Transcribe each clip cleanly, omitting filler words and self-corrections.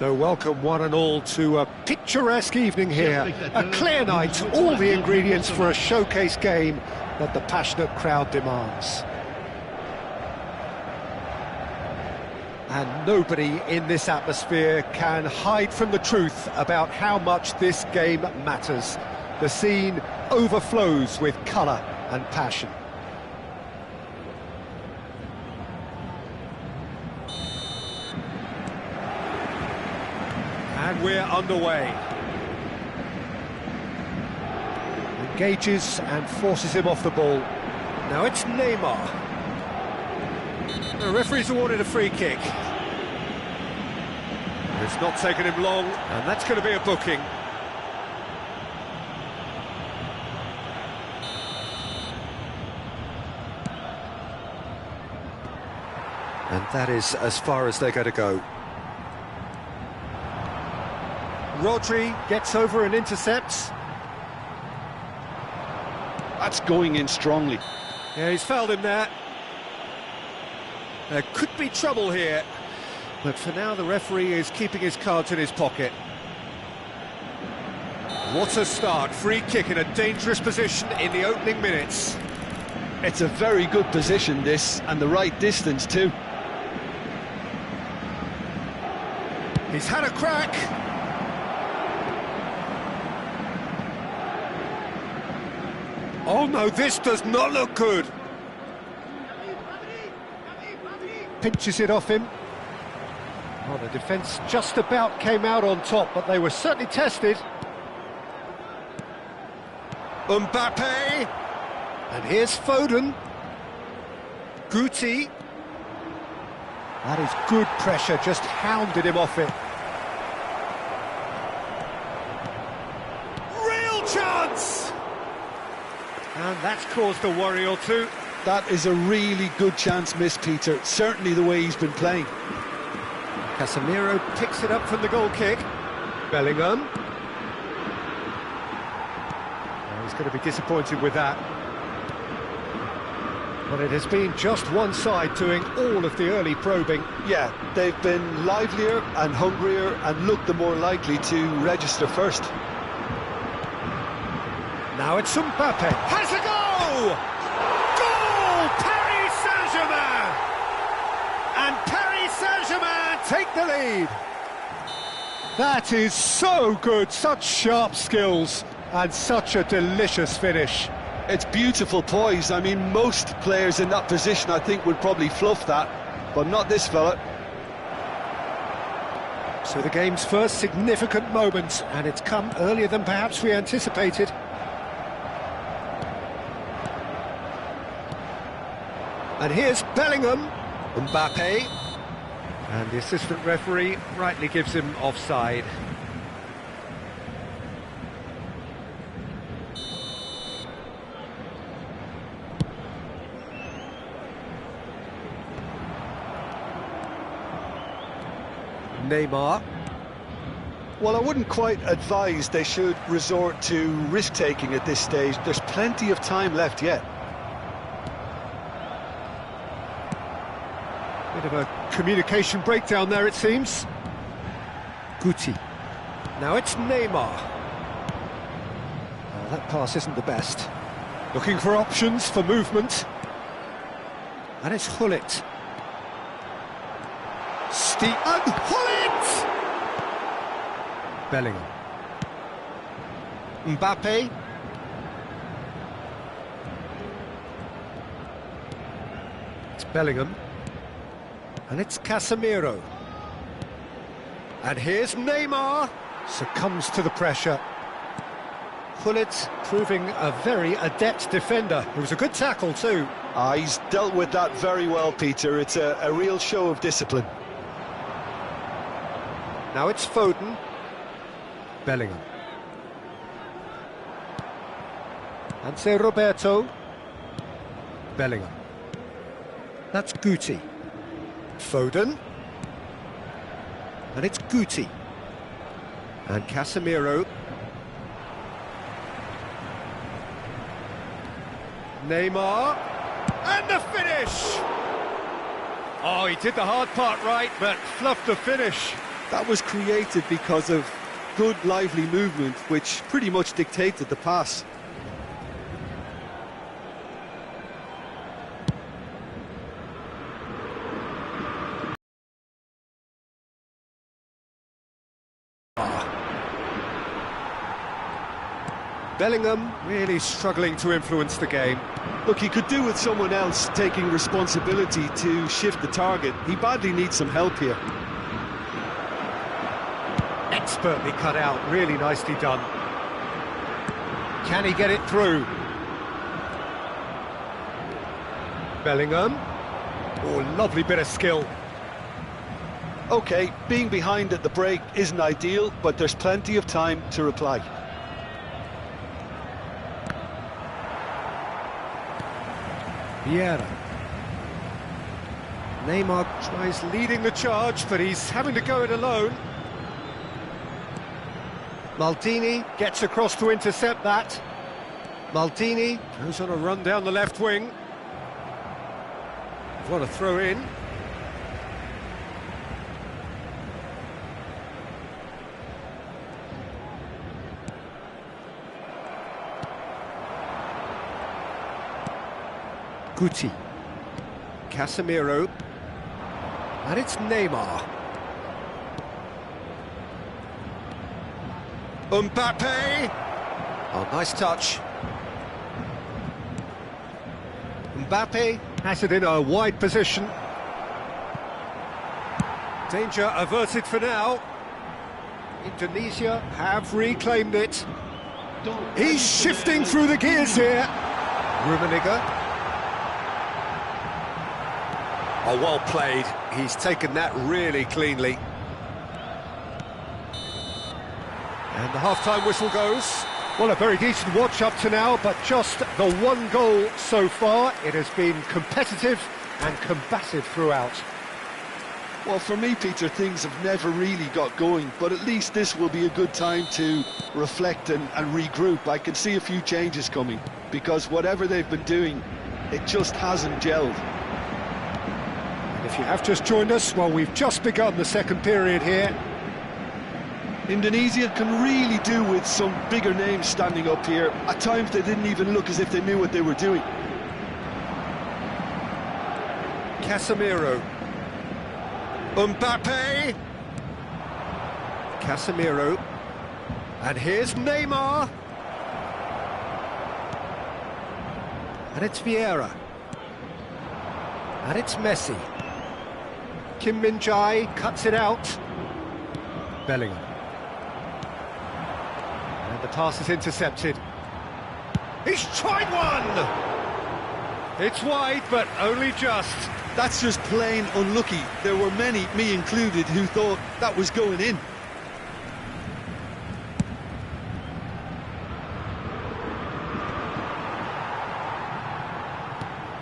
So welcome one and all to a picturesque evening here, a clear night, all the ingredients for a showcase game that the passionate crowd demands. And nobody in this atmosphere can hide from the truth about how much this game matters. The scene overflows with colour and passion. And we're underway. Engages and forces him off the ball. Now it's Neymar. The referee's awarded a free kick. It's not taken him long, and that's going to be a booking. And that is as far as they're going to go. Rodri gets over and intercepts. That's going in strongly. Yeah, he's fouled him there. There could be trouble here, but for now the referee is keeping his cards in his pocket. What a start, free kick in a dangerous position in the opening minutes. It's a very good position, this, and the right distance too. He's had a crack. Oh no, this does not look good. Pinches it off him. Well, the defence just about came out on top, but they were certainly tested. Mbappe. And here's Foden. Guti. That is good pressure, just hounded him off it. Real chance! And that's caused a worry or two. That is a really good chance missed, Peter. Certainly the way he's been playing. Casemiro picks it up from the goal kick. Bellingham. Oh, he's going to be disappointed with that. But it has been just one side doing all of the early probing. Yeah, they've been livelier and hungrier and looked the more likely to register first. Now it's Mbappe. Has a go! Goal! Paris Saint-Germain! And Paris Saint-Germain take the lead. That is so good, such sharp skills and such a delicious finish. It's beautiful poise. I mean, most players in that position, I think, would probably fluff that, but not this fella. So the game's first significant moment, and it's come earlier than perhaps we anticipated. And here's Bellingham. Mbappe. And the assistant referee rightly gives him offside. Neymar. Well, I wouldn't quite advise they should resort to risk-taking at this stage. There's plenty of time left yet. Bit of a communication breakdown there, it seems. Guti. Now it's Neymar. Oh, that pass isn't the best. Looking for options for movement. And it's Gullit. And Gullit! Bellingham. Mbappe. It's Bellingham. And it's Casemiro. And here's Neymar. Succumbs to the pressure. Gullit proving a very adept defender. It was a good tackle too. He's dealt with that very well, Peter. It's a real show of discipline. Now it's Foden. Bellingham. And say Roberto. Bellingham. That's Guti. Foden. And it's Guti. And Casemiro. Neymar. And the finish! Oh, he did the hard part right, but fluffed the finish. That was created because of good, lively movement, which pretty much dictated the pass. Bellingham really struggling to influence the game. Look, he could do with someone else taking responsibility to shift the target. He badly needs some help here. Expertly cut out, really nicely done. Can he get it through? Bellingham. Oh, lovely bit of skill. OK, being behind at the break isn't ideal, but there's plenty of time to reply. Vieira. Neymar tries leading the charge, but he's having to go it alone. Maldini gets across to intercept that. Maldini goes on a run down the left wing. What a throw in. Guti. Casemiro. And it's Neymar. Mbappe! Oh, nice touch. Mbappe has it in a wide position. Danger averted for now. Indonesia have reclaimed it. He's shifting through the gears here. Rummenigge. Oh, well played. He's taken that really cleanly. And the half-time whistle goes. Well, a very decent watch up to now, but just the one goal so far. It has been competitive and combative throughout. Well, for me, Peter, things have never really got going, but at least this will be a good time to reflect and regroup. I can see a few changes coming, because whatever they've been doing, it just hasn't gelled. If you have just joined us, well, we've just begun the second period here. Indonesia can really do with some bigger names standing up here. At times they didn't even look as if they knew what they were doing. Casemiro. Mbappe. Casemiro. And here's Neymar. And it's Vieira. And it's Messi. Kim Min-jae cuts it out. Bellingham. And the pass is intercepted. He's tried one! It's wide, but only just. That's just plain unlucky. There were many, me included, who thought that was going in.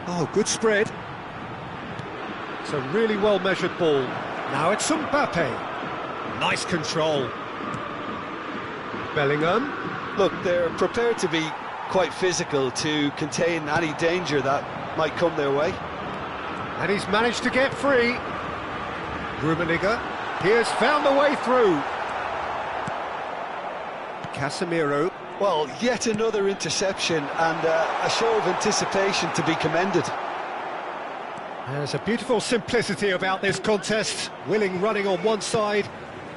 Oh, good spread. It's a really well-measured ball. Now it's Mbappe. Nice control. Bellingham. Look, they're prepared to be quite physical to contain any danger that might come their way. And he's managed to get free. Rummenigge. He has found the way through. Casemiro. Well, yet another interception and a show of anticipation to be commended. There's a beautiful simplicity about this contest. Willing running on one side,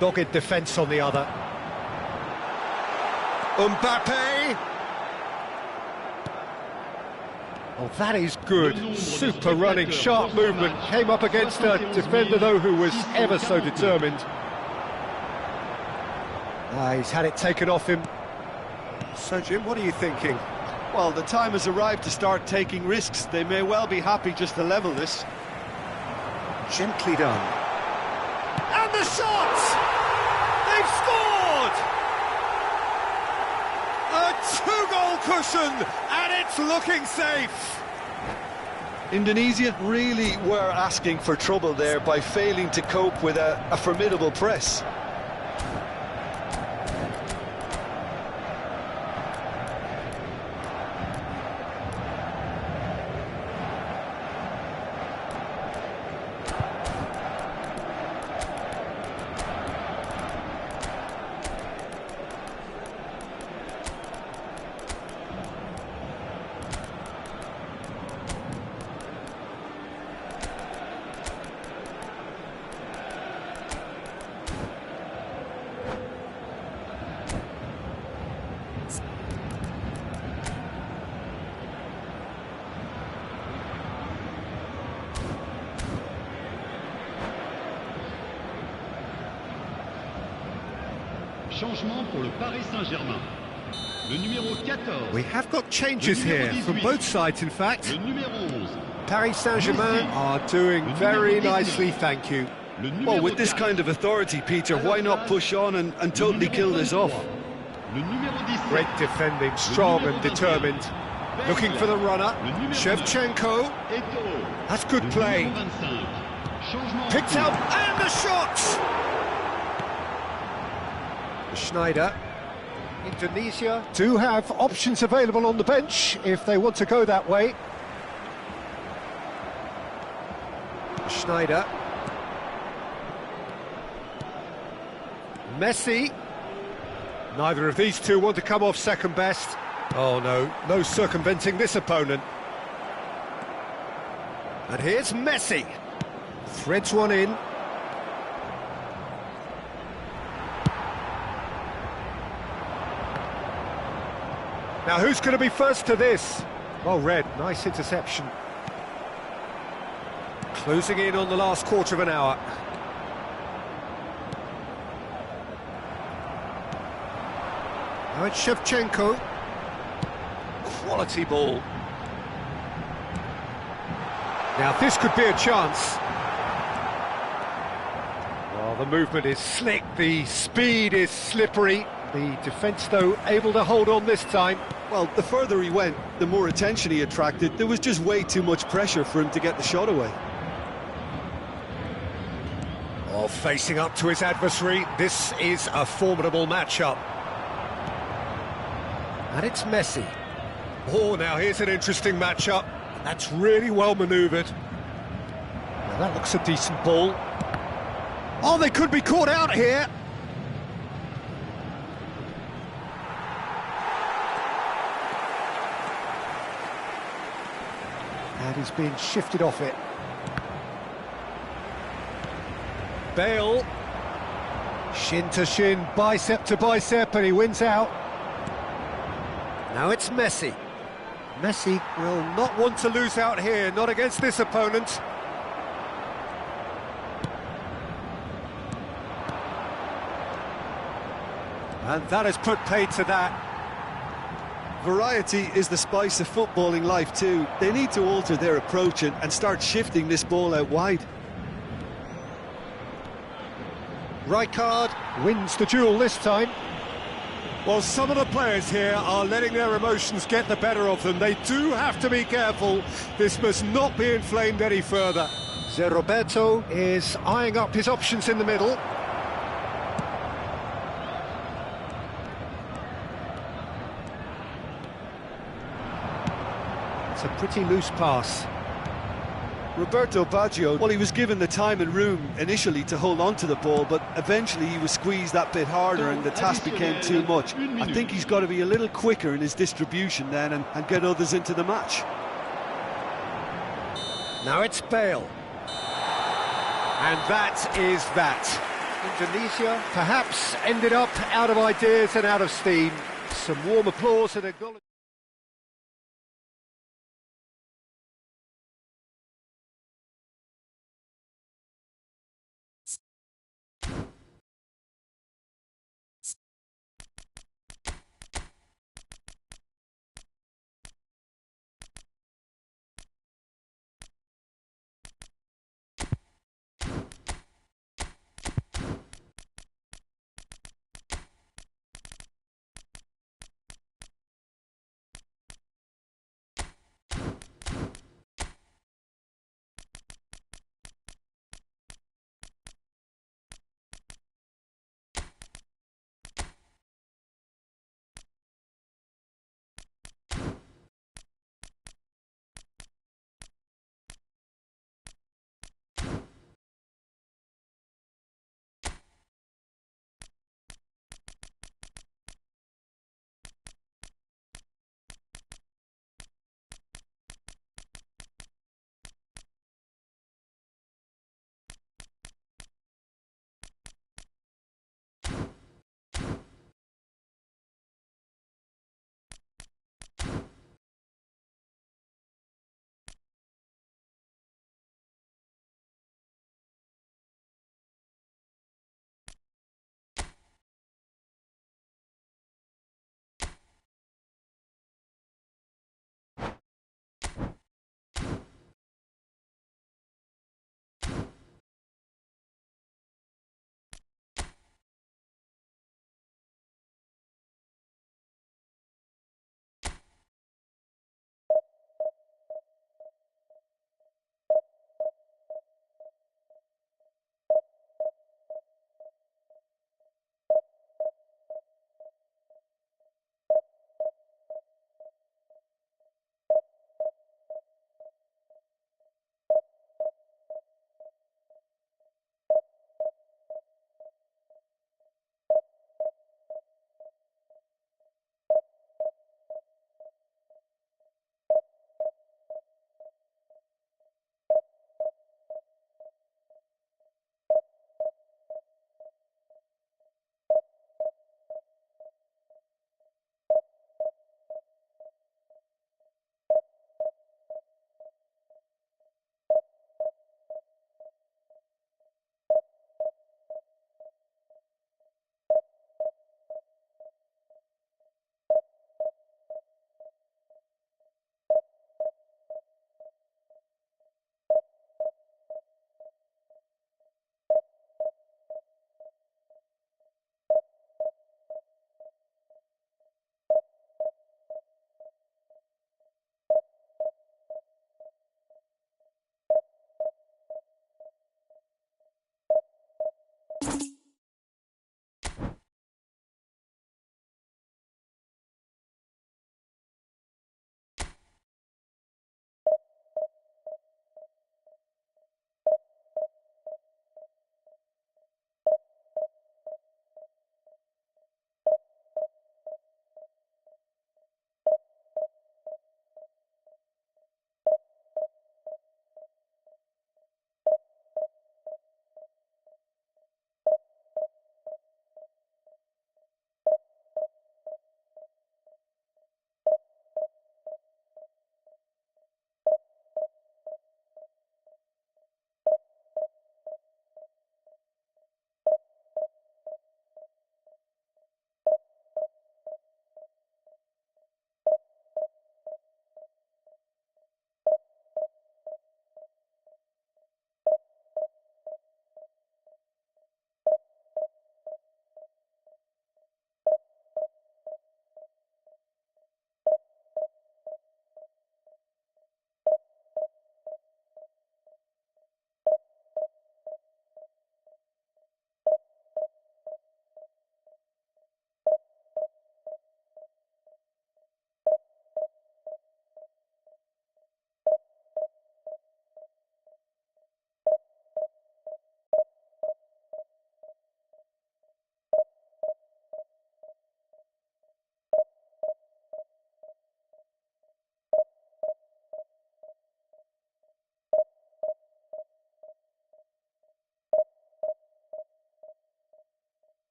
dogged defence on the other. Mbappe! Oh, that is good. Super running, sharp movement. Came up against a defender, though, who was ever so determined. He's had it taken off him. So, Jim, what are you thinking? Well, the time has arrived to start taking risks. They may well be happy just to level this. Gently done. And the shot! They've scored! A two-goal cushion, and it's looking safe. Indonesia really were asking for trouble there by failing to cope with a formidable press. Changement pour le Paris Saint-Germain. Le numéro 14. We have got changes here from both sides, in fact. Le numéro 11. Paris Saint-Germain are doing very nicely, thank you. Well, with this kind of authority, Peter, why not push on and totally kill this off? Le numéro 17. Great defending, strong and determined. Looking for the runner, Shevchenko. That's good play. Picked up, and the shot! Schneider. Indonesia do have options available on the bench if they want to go that way. Schneider. Messi. Neither of these two want to come off second best. Oh no, no circumventing this opponent. And here's Messi. Threads one in. Now who's going to be first to this? Well read, nice interception. Closing in on the last quarter of an hour. Now it's Shevchenko. Quality ball. Now this could be a chance. Well, the movement is slick, the speed is slippery. The defence, though, able to hold on this time. Well, the further he went, the more attention he attracted. There was just way too much pressure for him to get the shot away. Oh, facing up to his adversary, this is a formidable matchup. And it's Messi. Oh, now here's an interesting matchup. That's really well manoeuvred. Now that looks a decent ball. Oh, they could be caught out here. And he's being shifted off it. Bale. Shin to shin, bicep to bicep, and he wins out. Now it's Messi. Messi will not want to lose out here, not against this opponent. And that has put paid to that. Variety is the spice of footballing life too. They need to alter their approach and start shifting this ball out wide. Rijkaard wins the duel this time. Well, some of the players here are letting their emotions get the better of them. They do have to be careful. This must not be inflamed any further. Zé Roberto is eyeing up his options in the middle. It's a pretty loose pass. Roberto Baggio, well, he was given the time and room initially to hold on to the ball, but eventually he was squeezed that bit harder and the task became too much. I think he's got to be a little quicker in his distribution then and get others into the match. Now it's Bale. And that is that. Indonesia perhaps ended up out of ideas and out of steam. Some warm applause and acknowledgement.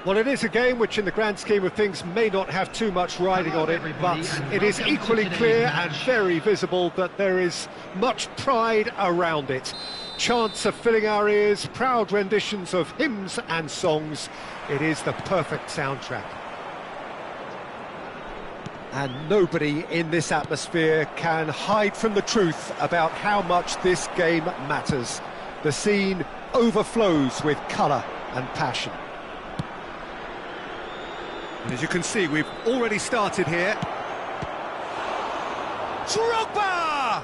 Well, it is a game which, in the grand scheme of things, may not have too much riding on it, but it is equally clear and very visible that there is much pride around it. Chants are filling our ears, proud renditions of hymns and songs. It is the perfect soundtrack. And nobody in this atmosphere can hide from the truth about how much this game matters. The scene overflows with colour and passion. And as you can see, we've already started here. Drogba!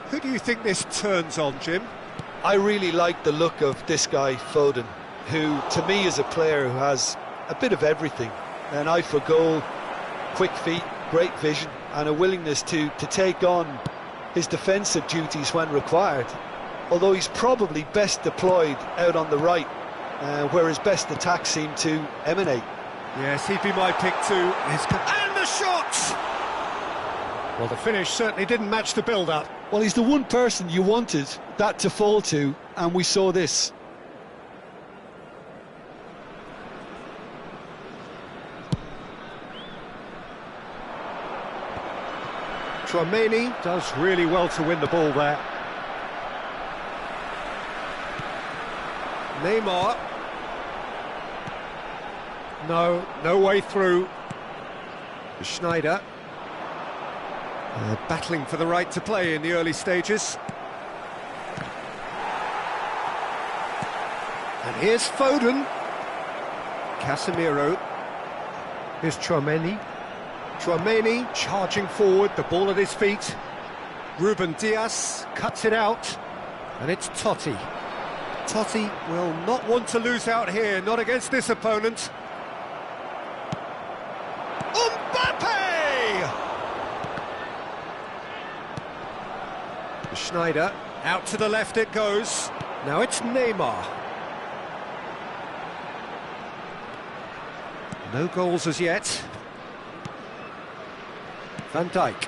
Who do you think this turns on, Jim? I really like the look of this guy, Foden, who, to me, is a player who has a bit of everything. An eye for goal, quick feet, great vision, and a willingness to take on his defensive duties when required. Although he's probably best deployed out on the right, where his best attacks seem to emanate. Yes, he'd be my pick too. And the shot! Well, the finish certainly didn't match the build-up. Well, he's the one person you wanted that to fall to, and we saw this. Tchouaméni does really well to win the ball there. Neymar. No way through. Schneider. Battling for the right to play in the early stages. And here's Foden. Casemiro. Here's Tchouaméni. Tchouaméni charging forward, the ball at his feet. Ruben Dias cuts it out. And it's Totti. Totti will not want to lose out here, not against this opponent. Mbappe! Schneider, out to the left it goes. Now it's Neymar. No goals as yet. Van Dijk.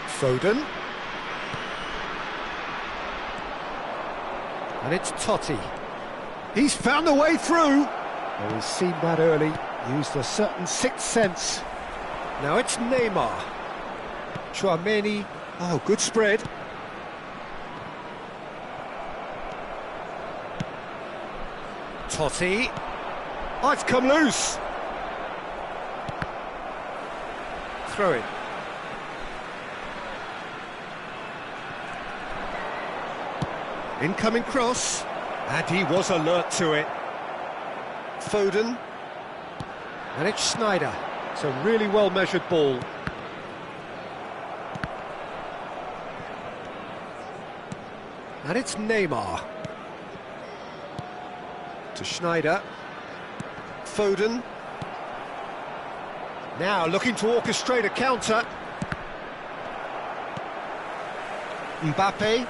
Foden. And it's Totti. He's found a way through. Oh, he's seen that early, used a certain sixth sense. Now it's Neymar. Tchouaméni. Oh, good spread. Totti. Oh, it's come loose. Throw it. Incoming cross, and he was alert to it. Foden, and it's Schneider. It's a really well-measured ball. And it's Neymar. To Schneider. Foden. Now looking to orchestrate a counter. Mbappe.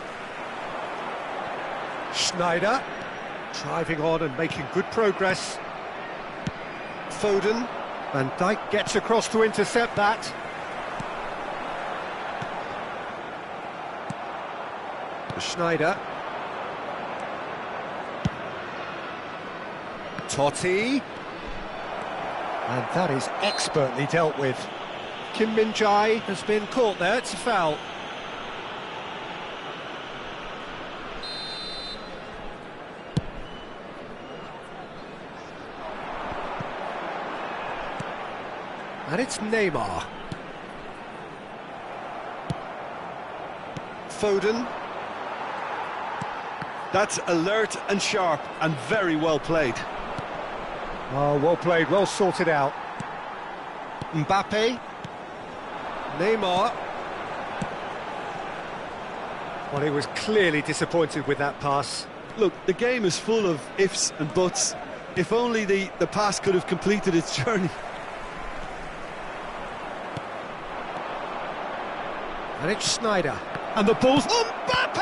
Schneider, driving on and making good progress. Foden. Van Dijk gets across to intercept that. Schneider. Totti. And that is expertly dealt with. Kim Min-jae has been caught there, it's a foul. And it's Neymar. Foden. That's alert and sharp and very well played. Oh, well played, well sorted out. Mbappe. Neymar. Well, he was clearly disappointed with that pass. Look, the game is full of ifs and buts. If only the pass could have completed its journey. And it's Schneider. And the ball's... Mbappe!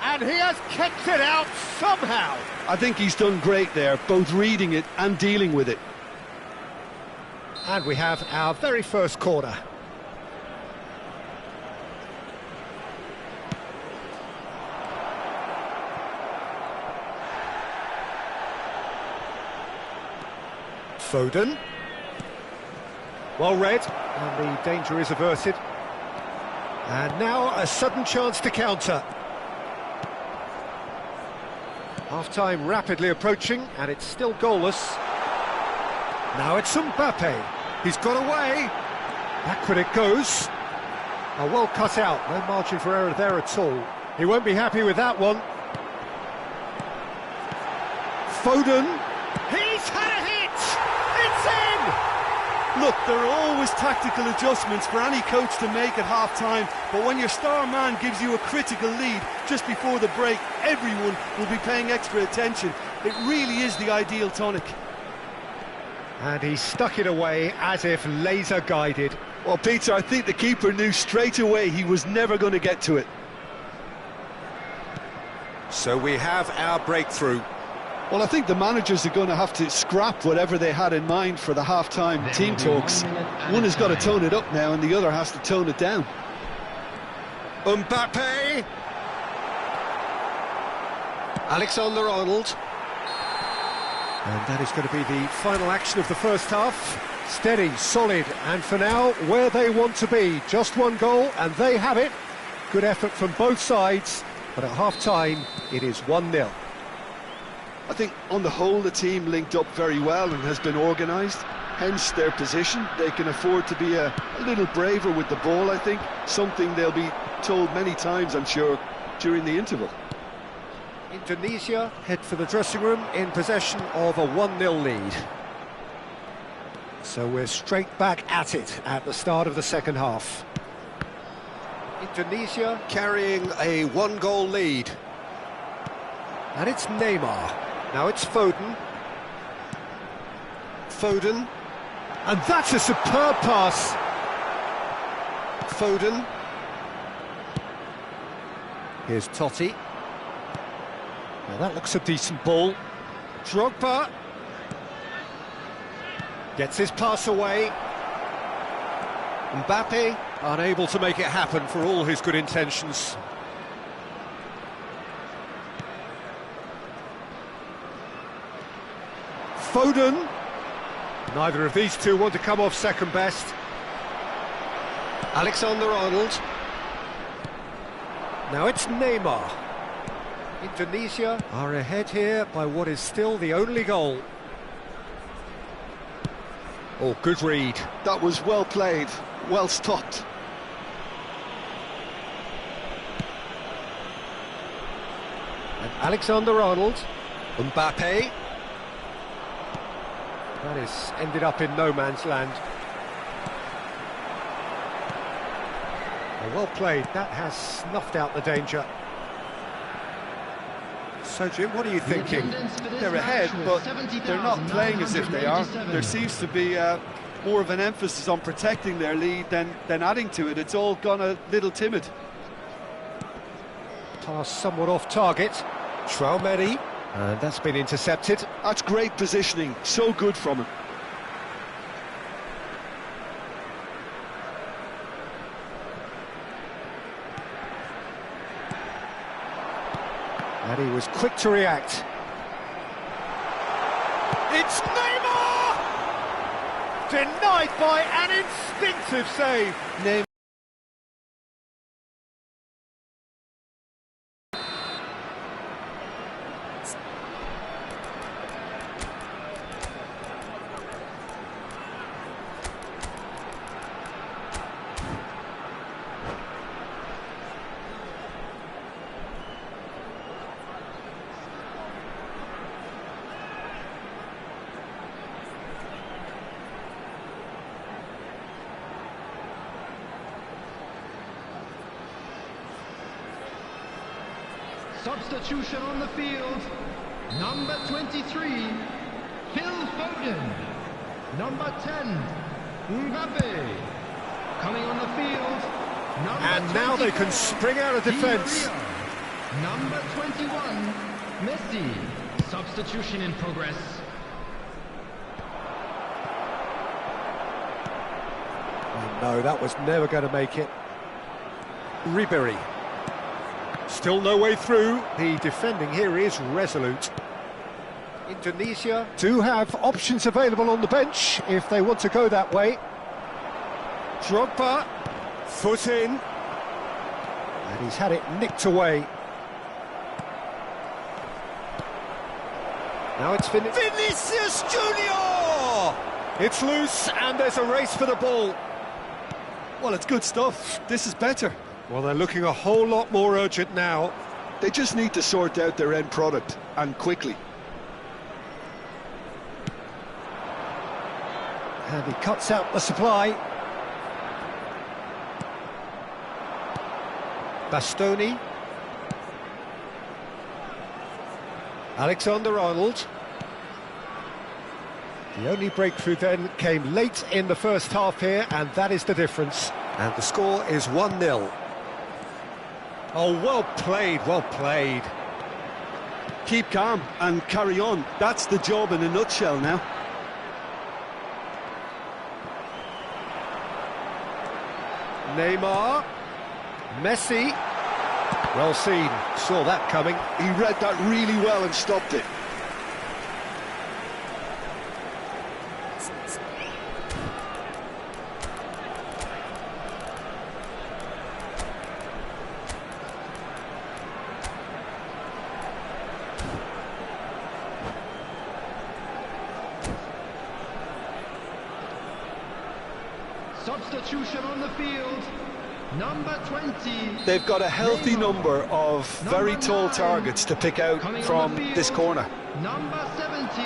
And he has kept it out somehow. I think he's done great there, both reading it and dealing with it. And we have our very first corner. Foden. Well read, and the danger is averted. And now a sudden chance to counter. Half-time rapidly approaching, and it's still goalless. Now it's Mbappe. He's got away. Backward it goes. Oh, well cut out. No margin for error there at all. He won't be happy with that one. Foden. He's had a hit! It's in! Look, there are always tactical adjustments for any coach to make at half-time, but when your star man gives you a critical lead just before the break, everyone will be paying extra attention. It really is the ideal tonic. And he stuck it away as if laser-guided. Well, Peter, I think the keeper knew straight away he was never going to get to it. So we have our breakthrough. Well, I think the managers are going to have to scrap whatever they had in mind for the half-time team talks. One has got to tone it up now and the other has to tone it down. Mbappe! Alexander-Arnold. And that is going to be the final action of the first half. Steady, solid, and for now, where they want to be. Just one goal, and they have it. Good effort from both sides, but at half-time, it is 1-0. I think, on the whole, the team linked up very well and has been organised. Hence their position. They can afford to be a little braver with the ball, I think. Something they'll be told many times, I'm sure, during the interval. Indonesia head for the dressing room in possession of a 1-0 lead. So we're straight back at it at the start of the second half. Indonesia carrying a one-goal lead. And it's Neymar. Now it's Foden. Foden. And that's a superb pass. Foden. Here's Totti. Now that looks a decent ball. Drogba. Gets his pass away. Mbappe unable to make it happen for all his good intentions. Foden. Neither of these two want to come off second best. Alexander-Arnold. Now it's Neymar. Indonesia are ahead here by what is still the only goal. Oh, good read. That was well played, well stopped. And Alexander-Arnold. Mbappe. That is ended up in no man's land. Oh, well played. That has snuffed out the danger. So, Jim, what are you thinking? They're ahead, but they're not playing as if they are. There seems to be more of an emphasis on protecting their lead than adding to it. It's all gone a little timid. Pass somewhat off target. Traumeri. And that's been intercepted. That's great positioning. So good from him. And he was quick to react. It's Neymar! Denied by an instinctive save. Neymar. Substitution on the field, number 23, Phil Foden, number 10, Mbappe, coming on the field, number And now they can spring out of defence. Number 21, Messi, substitution in progress. Oh, no, that was never going to make it. Ribery. Still no way through. The defending here is resolute. Indonesia do have options available on the bench if they want to go that way. Drogba, foot in, and he's had it nicked away. Now it's Vinicius Junior! It's loose and there's a race for the ball. Well, it's good stuff. This is better. Well, they're looking a whole lot more urgent now. They just need to sort out their end product, and quickly. And he cuts out the supply. Bastoni. Alexander-Arnold. The only breakthrough then came late in the first half here, and that is the difference. And the score is 1-0. Oh, well played, well played. Keep calm and carry on. That's the job in a nutshell now. Neymar. Messi. Well seen, saw that coming. He read that really well and stopped it. Substitution on the field. Number 20. They've got a healthy number of very tall targets to pick out from this corner. Number 17.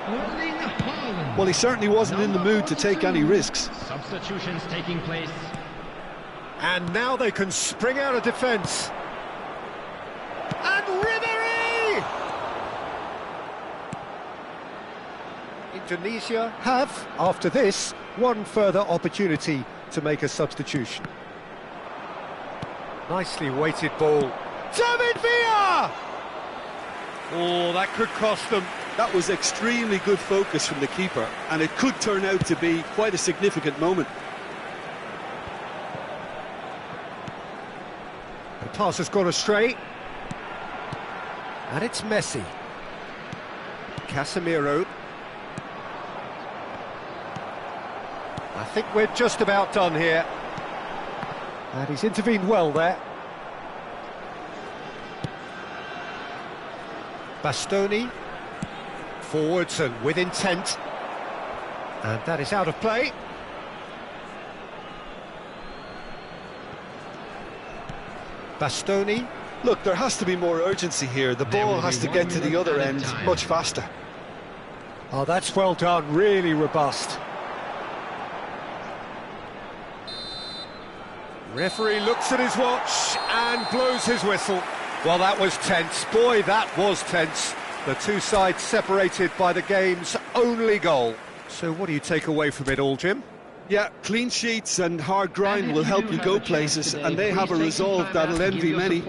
Erling Haaland. Well, he certainly wasn't in the mood to take any risks. Substitutions taking place. And now they can spring out of defence. And Ribery! Indonesia have, after this, one further opportunity to make a substitution. Nicely weighted ball. David Villa! Oh, that could cost them. That was extremely good focus from the keeper, and it could turn out to be quite a significant moment. The pass has gone astray. And it's Messi. Casemiro. I think we're just about done here. And he's intervened well there. Bastoni. Forwards and with intent. And that is out of play. Bastoni. Look, there has to be more urgency here. The ball has to get to the other end much faster. Oh, that's well done, really robust. Referee looks at his watch and blows his whistle. Well, that was tense. Boy, that was tense. The two sides separated by the game's only goal. So what do you take away from it all, Jim? Yeah, clean sheets and hard grind will help you go places, and they have a resolve that'll envy many.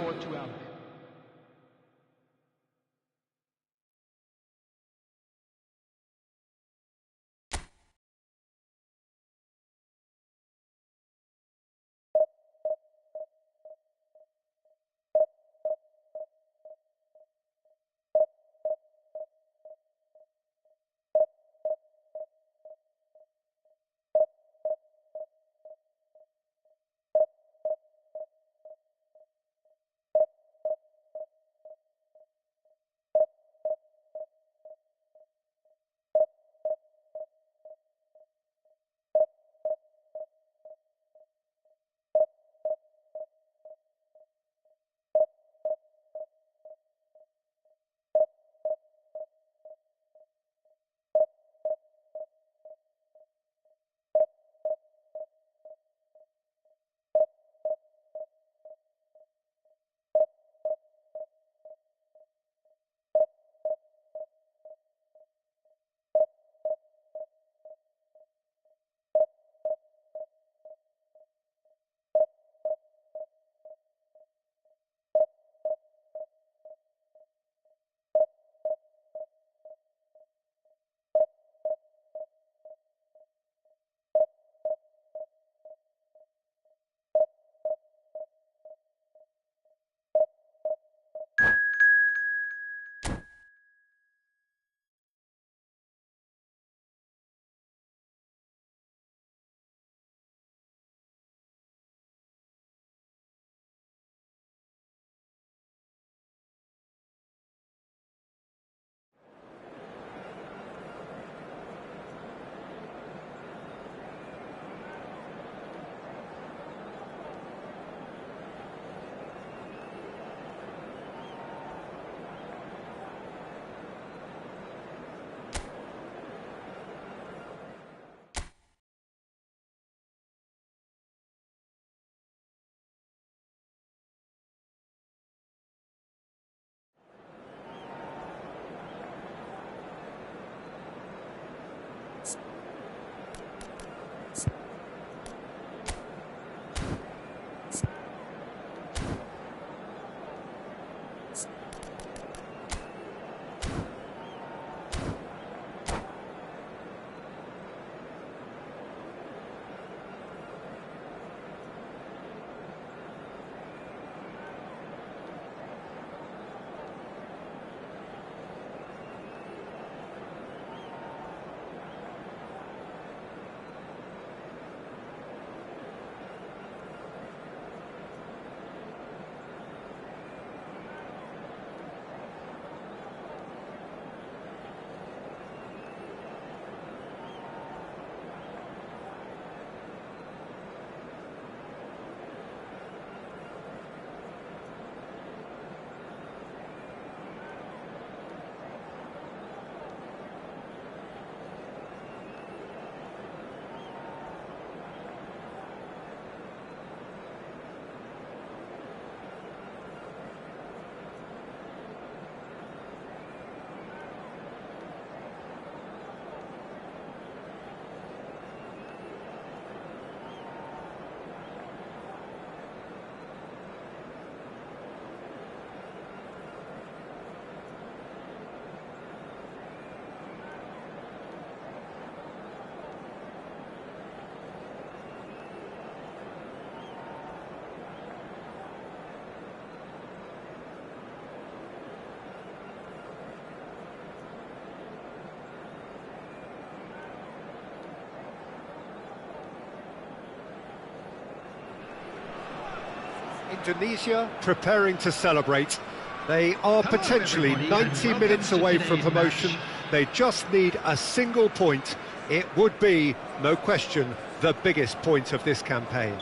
Indonesia preparing to celebrate. They are potentially 90 minutes away from promotion. They just need a single point. It would be, no question, the biggest point of this campaign.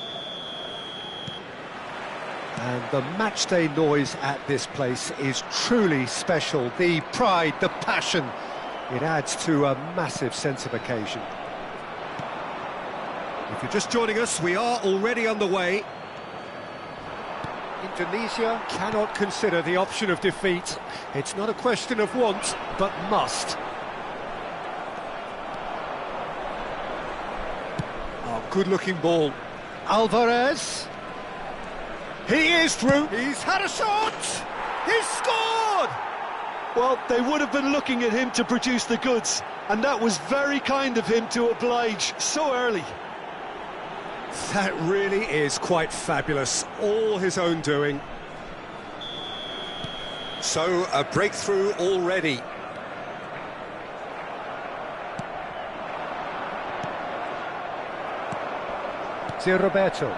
And the matchday noise at this place is truly special. The pride, the passion, it adds to a massive sense of occasion. If you're just joining us, we are already underway. Indonesia cannot consider the option of defeat. It's not a question of want, but must. Oh, good-looking ball. Alvarez. He is through. He's had a shot. He's scored. Well, they would have been looking at him to produce the goods, and that was very kind of him to oblige so early. That really is quite fabulous, all his own doing. So, a breakthrough already. Zé Roberto.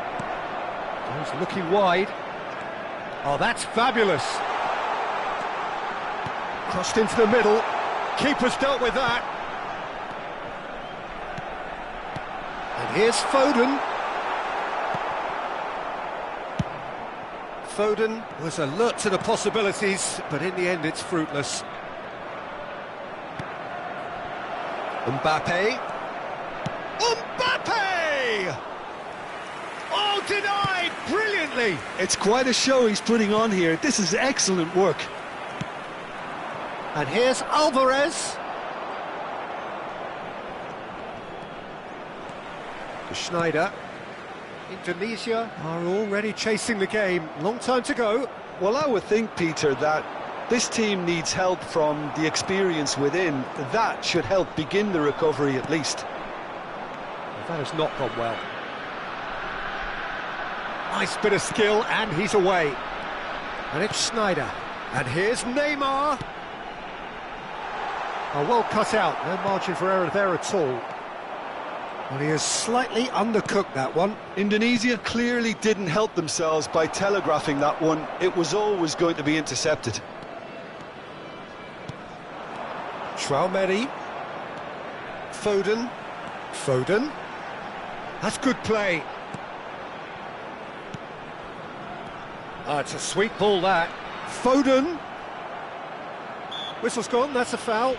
He's looking wide. Oh, that's fabulous. Crossed into the middle. Keeper's dealt with that. And here's Foden. Foden was alert to the possibilities, but in the end it's fruitless. Mbappe. Mbappe! Oh, denied brilliantly! It's quite a show he's putting on here. This is excellent work. And here's Alvarez. Schneider. Indonesia are already chasing the game. Long time to go. Well, I would think, Peter, that this team needs help from the experience within. That should help begin the recovery at least. That has not gone well. Nice bit of skill, and he's away. And it's Schneider. And here's Neymar. Oh, well cut out. No margin for error there at all. Well, he has slightly undercooked that one. Indonesia clearly didn't help themselves by telegraphing that one. It was always going to be intercepted. Traoré. Foden. Foden. That's good play. Oh, it's a sweet ball, that. Foden. Whistle's gone, that's a foul.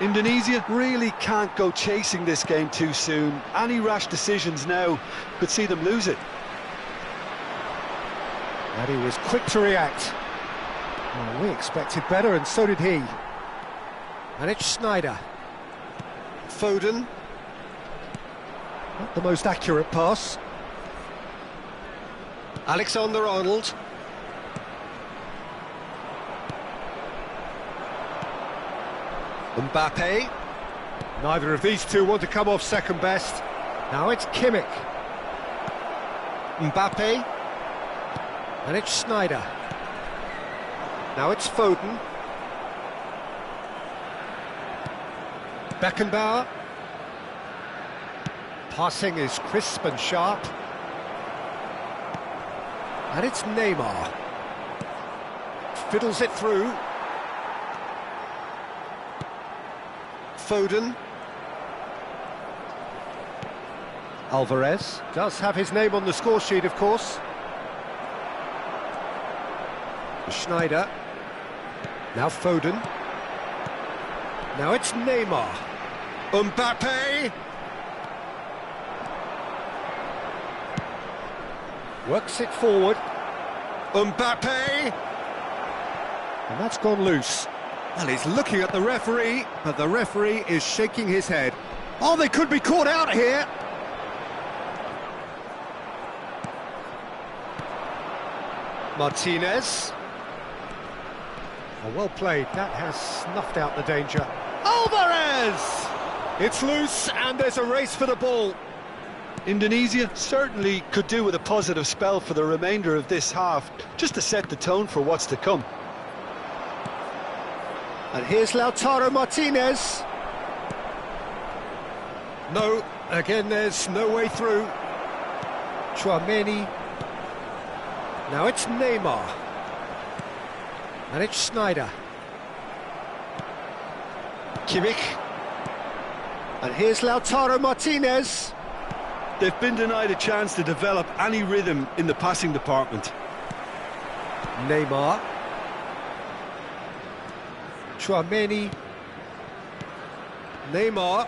Indonesia really can't go chasing this game too soon. Any rash decisions now could see them lose it. And he was quick to react. Oh, we expected better, and so did he. And it's Schneider. Foden. Not the most accurate pass. Alexander-Arnold. Mbappe. Neither of these two want to come off second best. Now it's Kimmich. Mbappe. And it's Schneider. Now it's Foden. Beckenbauer. Passing is crisp and sharp. And it's Neymar. Fiddles it through. Foden. Alvarez does have his name on the score sheet, of course. Schneider. Now Foden. Now it's Neymar. Mbappe. Works it forward. Mbappe. And that's gone loose. Well, he's looking at the referee, but the referee is shaking his head. Oh, they could be caught out here. Martinez. Oh, well played. That has snuffed out the danger. Alvarez! It's loose, and there's a race for the ball. Indonesia certainly could do with a positive spell for the remainder of this half, just to set the tone for what's to come. And here's Lautaro Martinez. No, again there's no way through. Chouameni. Now it's Neymar. And it's Sneijder. Kimmich. And here's Lautaro Martinez. They've been denied a chance to develop any rhythm in the passing department. Neymar. Chouameni. Neymar.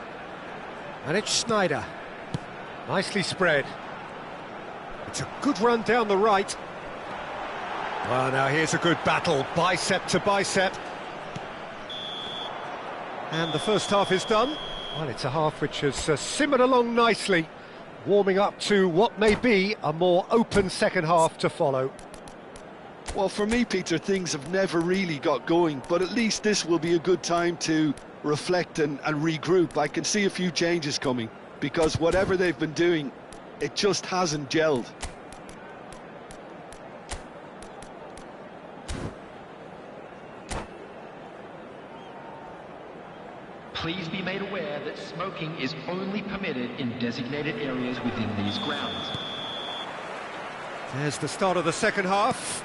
And it's Sneijder. Nicely spread. It's a good run down the right. Well, now here's a good battle, bicep to bicep. And the first half is done. Well, it's a half which has simmered along nicely, warming up to what may be a more open second half to follow. Well, for me, Peter, things have never really got going, but at least this will be a good time to reflect and regroup. I can see a few changes coming, because whatever they've been doing, it just hasn't gelled. Please be made aware that smoking is only permitted in designated areas within these grounds. There's the start of the second half.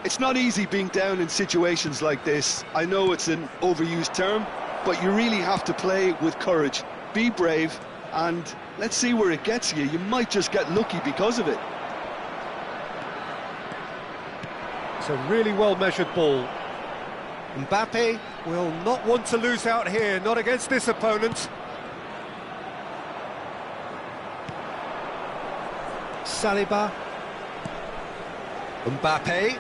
It's not easy being down in situations like this. I know it's an overused term, but you really have to play with courage. Be brave, and let's see where it gets you. You might just get lucky because of it. It's a really well-measured ball. Mbappe will not want to lose out here, not against this opponent. Saliba. Mbappe.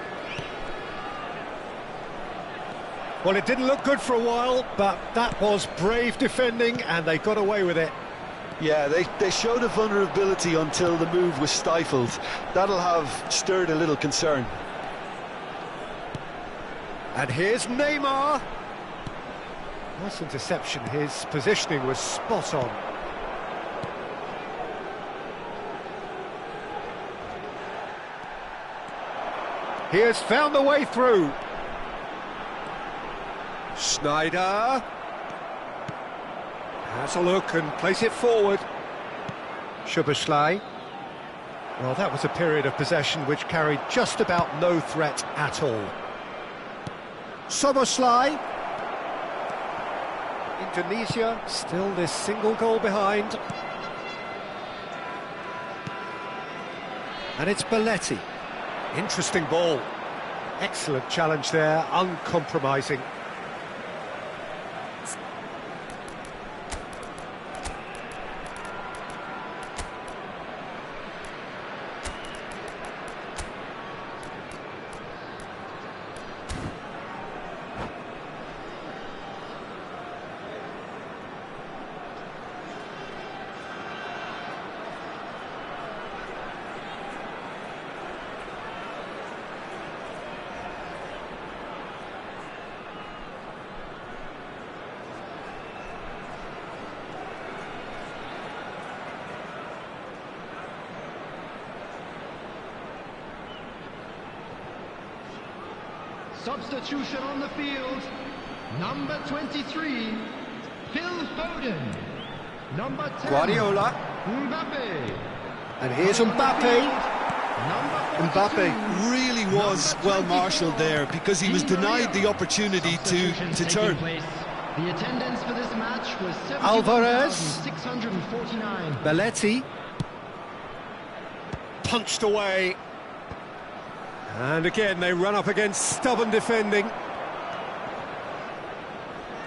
Well, it didn't look good for a while, but that was brave defending, and they got away with it. Yeah, they showed a vulnerability until the move was stifled. That'll have stirred a little concern. And here's Neymar. Nice interception, his positioning was spot on. He has found the way through. Sneijder. Has a look and plays it forward. Szoboszlai. Well, that was a period of possession which carried just about no threat at all. Szoboszlai. Indonesia still this single goal behind. And it's Belletti. Interesting ball. Excellent challenge there, uncompromising. Substitution on the field. Number 23, Phil Foden. Number 10, Guardiola. Mbappe. And here's Mbappe. Mbappe really was well marshalled there, because he was denied the opportunity to turn. The attendance for this match was Alvarez. 71,649. Belletti. Punched away. And again, they run up against stubborn defending.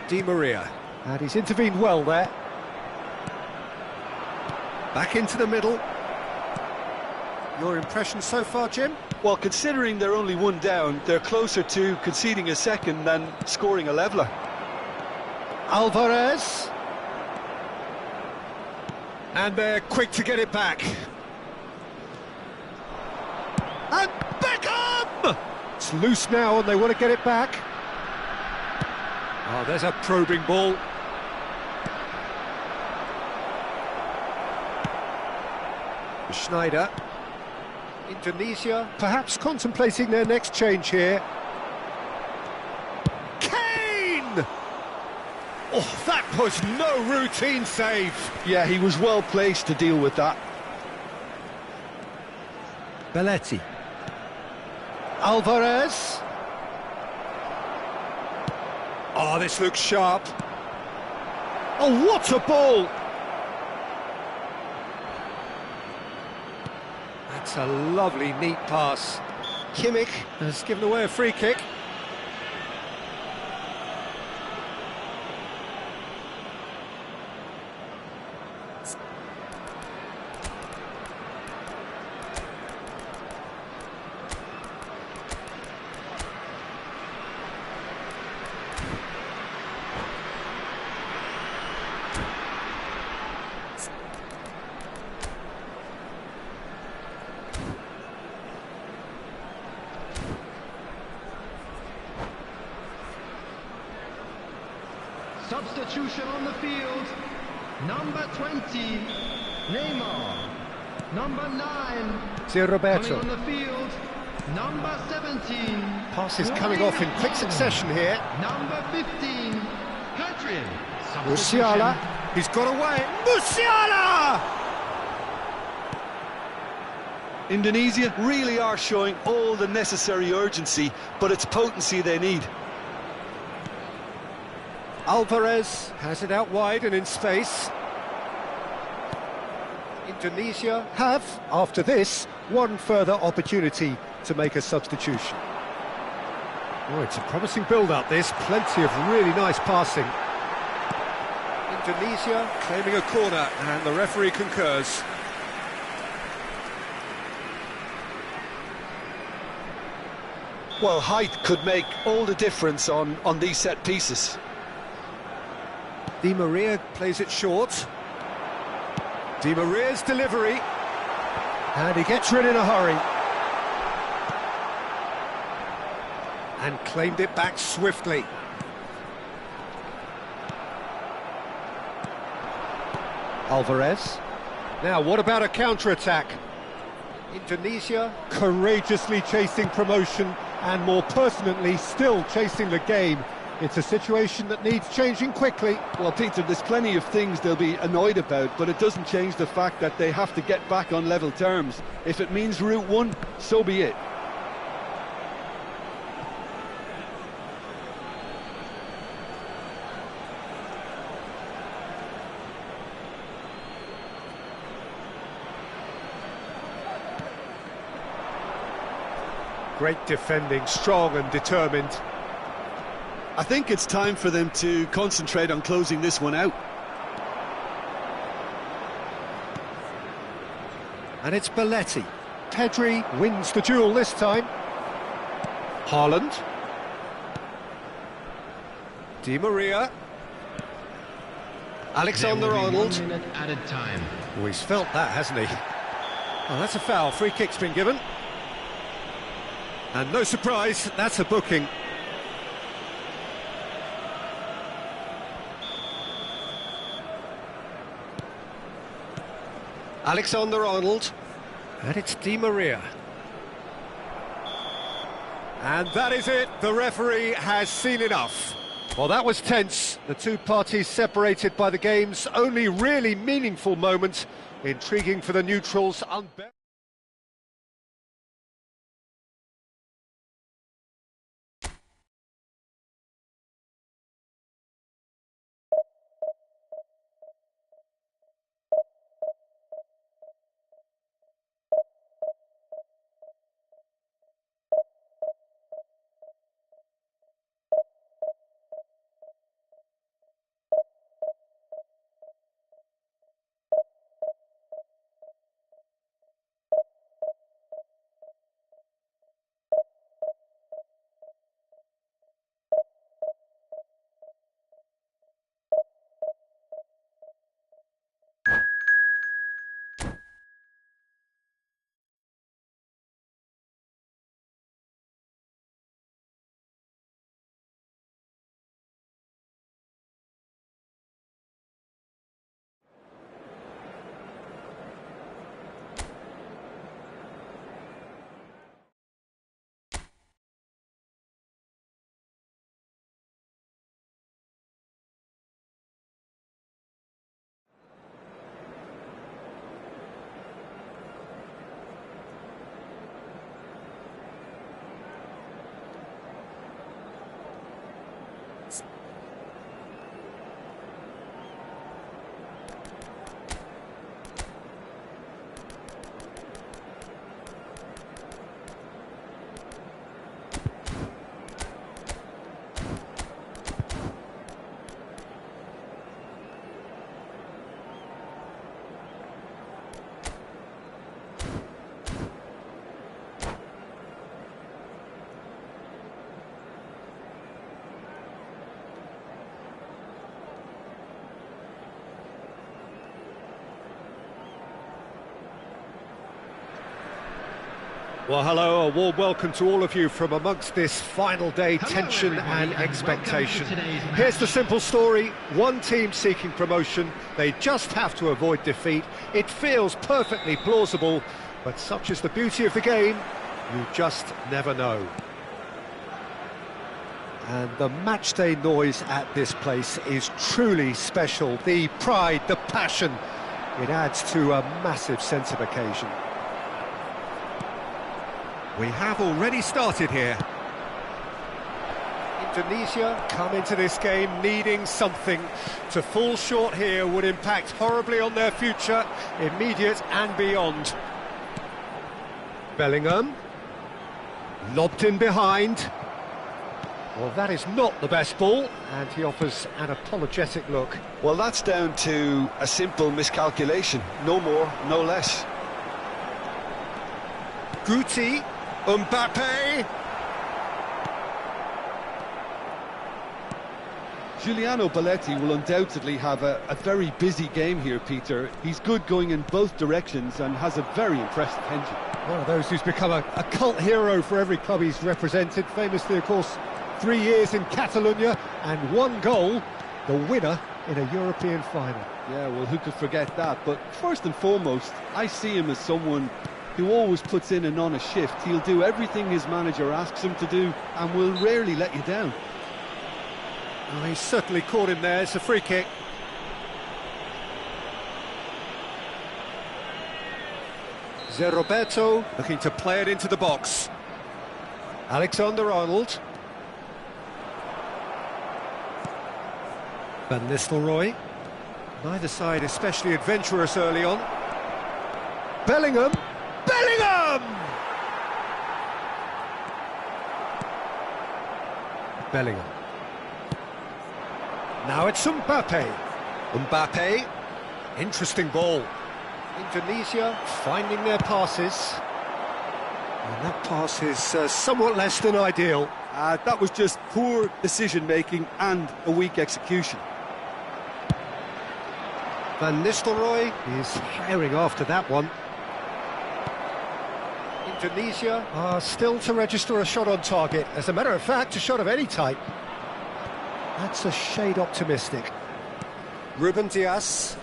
Di Maria. And he's intervened well there. Back into the middle. Your impression so far, Jim? Well, considering they're only one down, they're closer to conceding a second than scoring a leveller. Alvarez. And they're quick to get it back. And Beckham! It's loose now and they want to get it back. Oh, there's a probing ball. Schneider. Indonesia perhaps contemplating their next change here. Kane! Oh, that was no routine save. Yeah, he was well placed to deal with that. Belletti. Alvarez. Oh, this looks sharp. Oh, what a ball! That's a lovely, neat pass. Kimmich has given away a free kick. Substitution on the field. Number 20, Neymar. Number 9, Sir coming Roberto. on the field. Number 17, Passes coming off in quick succession here. number 15, Hadrian. Musiala. He's got away. Musiala! Indonesia really are showing all the necessary urgency, but it's potency they need. Alvarez has it out wide and in space. Indonesia have, after this, one further opportunity to make a substitution. Oh, it's a promising build-up, this. Plenty of really nice passing. Indonesia claiming a corner, and the referee concurs. Well, height could make all the difference on these set pieces. Di Maria plays it short. Di Maria's delivery. And he gets rid in a hurry. And claimed it back swiftly. Alvarez. Now, what about a counter-attack? Indonesia courageously chasing promotion and more pertinently still chasing the game. It's a situation that needs changing quickly. Well, Peter, there's plenty of things they'll be annoyed about, but it doesn't change the fact that they have to get back on level terms. If it means Route 1, so be it. Great defending, strong and determined. I think it's time for them to concentrate on closing this one out. And it's Belletti. Pedri wins the duel this time. Haaland. Di Maria. Alexander-Arnold. 1 minute added time. Oh, he's felt that, hasn't he? Oh, that's a foul. Free kick's been given. And no surprise, that's a booking. Alexander-Arnold. And it's Di Maria. And that is it. The referee has seen enough. Well, that was tense. The two parties separated by the game's only really meaningful moment. Intriguing for the neutrals. chance. Well, hello, a warm welcome to all of you from amongst this final day tension and expectation. Here's the simple story: one team seeking promotion, they just have to avoid defeat. It feels perfectly plausible, but such is the beauty of the game, you just never know. And the matchday noise at this place is truly special. The pride, the passion, it adds to a massive sense of occasion. We have already started here. Indonesia come into this game needing something. To fall short here would impact horribly on their future, immediate and beyond. Bellingham. Lobbed in behind. Well, that is not the best ball, and he offers an apologetic look. Well, that's down to a simple miscalculation. No more, no less. Guti. Mbappe. Giuliano Belletti will undoubtedly have a very busy game here, Peter. He's good going in both directions and has a very impressive engine. One of those who's become a cult hero for every club he's represented. Famously, of course, 3 years in Catalonia and 1 goal, the winner in a European final. Yeah, well, who could forget that? But first and foremost, I see him as someone who always puts in an honest shift. He'll do everything his manager asks him to do and will rarely let you down. Oh, he's certainly caught him there. It's a free kick. Roberto looking to play it into the box. Alexander-Arnold. Van Nistelrooy. Neither side especially adventurous early on. Bellingham. Bellingham! Bellingham. Now it's Mbappe. Mbappe. Interesting ball. Indonesia finding their passes. And that pass is somewhat less than ideal. That was just poor decision-making and a weak execution. Van Nistelrooy is herring after that one. Indonesia are still to register a shot on target. As a matter of fact, a shot of any type. That's a shade optimistic. Ruben Dias.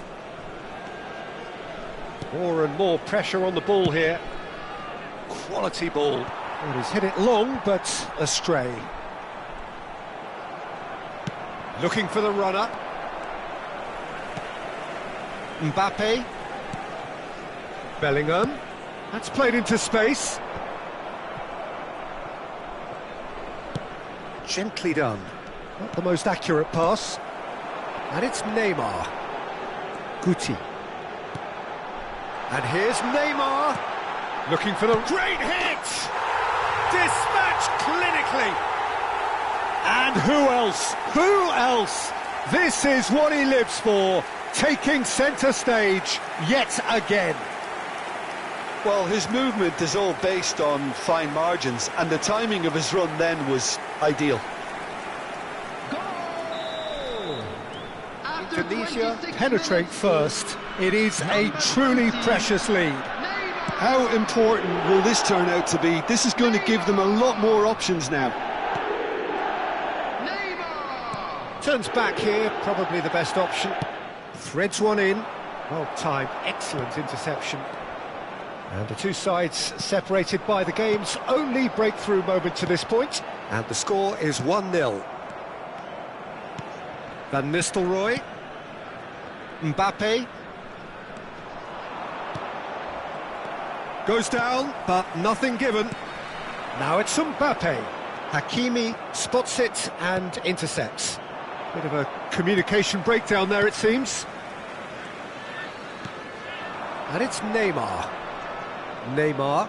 More and more pressure on the ball here. Quality ball. Well, he's hit it long, but astray. Looking for the runner. Mbappe. Bellingham. That's played into space. Gently done. Not the most accurate pass. And it's Neymar. Guti. And here's Neymar. Looking for the great hit! Dispatched clinically. And who else? Who else? This is what he lives for. Taking centre stage yet again. Well, his movement is all based on fine margins, and the timing of his run then was ideal. Goal! After Indonesia 26 penetrate minutes, first. It is a truly precious lead. How important will this turn out to be? This is going to give them a lot more options now. Neymar! Turns back here, probably the best option. Threads one in. Well timed, excellent interception. And the two sides separated by the game's only breakthrough moment to this point. And the score is 1-0. Van Nistelrooy. Mbappe. Goes down, but nothing given. Now it's Mbappe. Hakimi spots it and intercepts. Bit of a communication breakdown there, it seems. And it's Neymar. Neymar.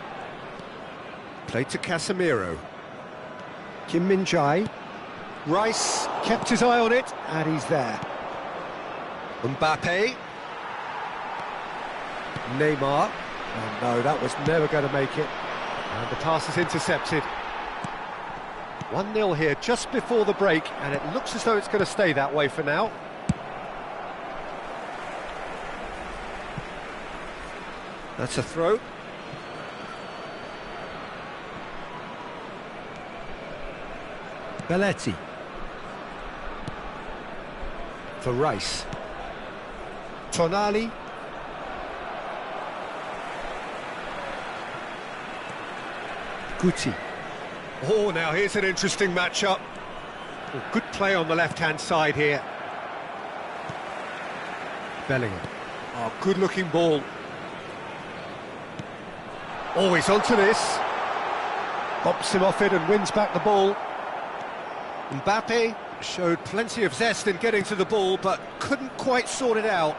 Played to Casemiro. Kim Min-jae. Rice kept his eye on it, and he's there. Mbappe. Neymar. Oh no, that was never going to make it. And the pass is intercepted. 1-0 here just before the break, and it looks as though it's going to stay that way for now. That's a throw. Belletti. For Rice. Tonali. Guti. Oh, now here's an interesting matchup. Oh, good play on the left-hand side here. Bellingham. Oh, good-looking ball. Oh, he's onto this. Bops him off it and wins back the ball. Mbappe showed plenty of zest in getting to the ball, but couldn't quite sort it out.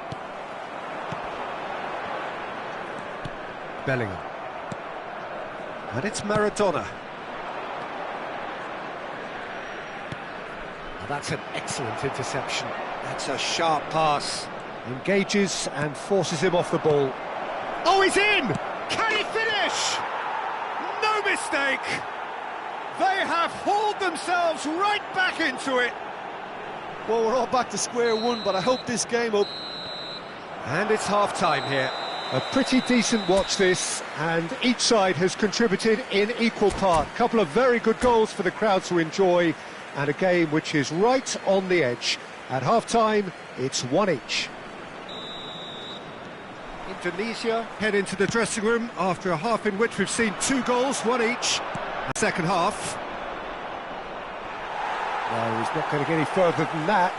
Bellingham. And it's Maradona. Oh, that's an excellent interception. That's a sharp pass. Engages and forces him off the ball. Oh, he's in! Can he finish? No mistake! They have hauled themselves right back into it. Well, we're all back to square one, but I hope this game up. And it's half-time here. A pretty decent watch this, and each side has contributed in equal part. A couple of very good goals for the crowd to enjoy, and a game which is right on the edge. At half-time, it's 1 each. Indonesia head into the dressing room after a half in which we've seen 2 goals, 1 each. Second half. No, he's not going to get any further than that.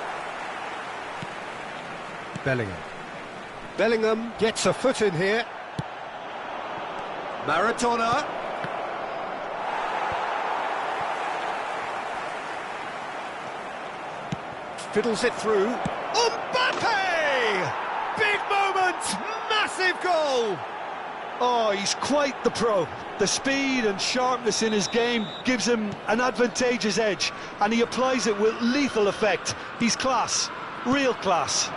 Bellingham. Bellingham gets a foot in here. Maradona. Fiddles it through. Mbappe! Big moment! Massive goal! Oh, he's quite the pro. The speed and sharpness in his game gives him an advantageous edge, and he applies it with lethal effect. He's class, real class.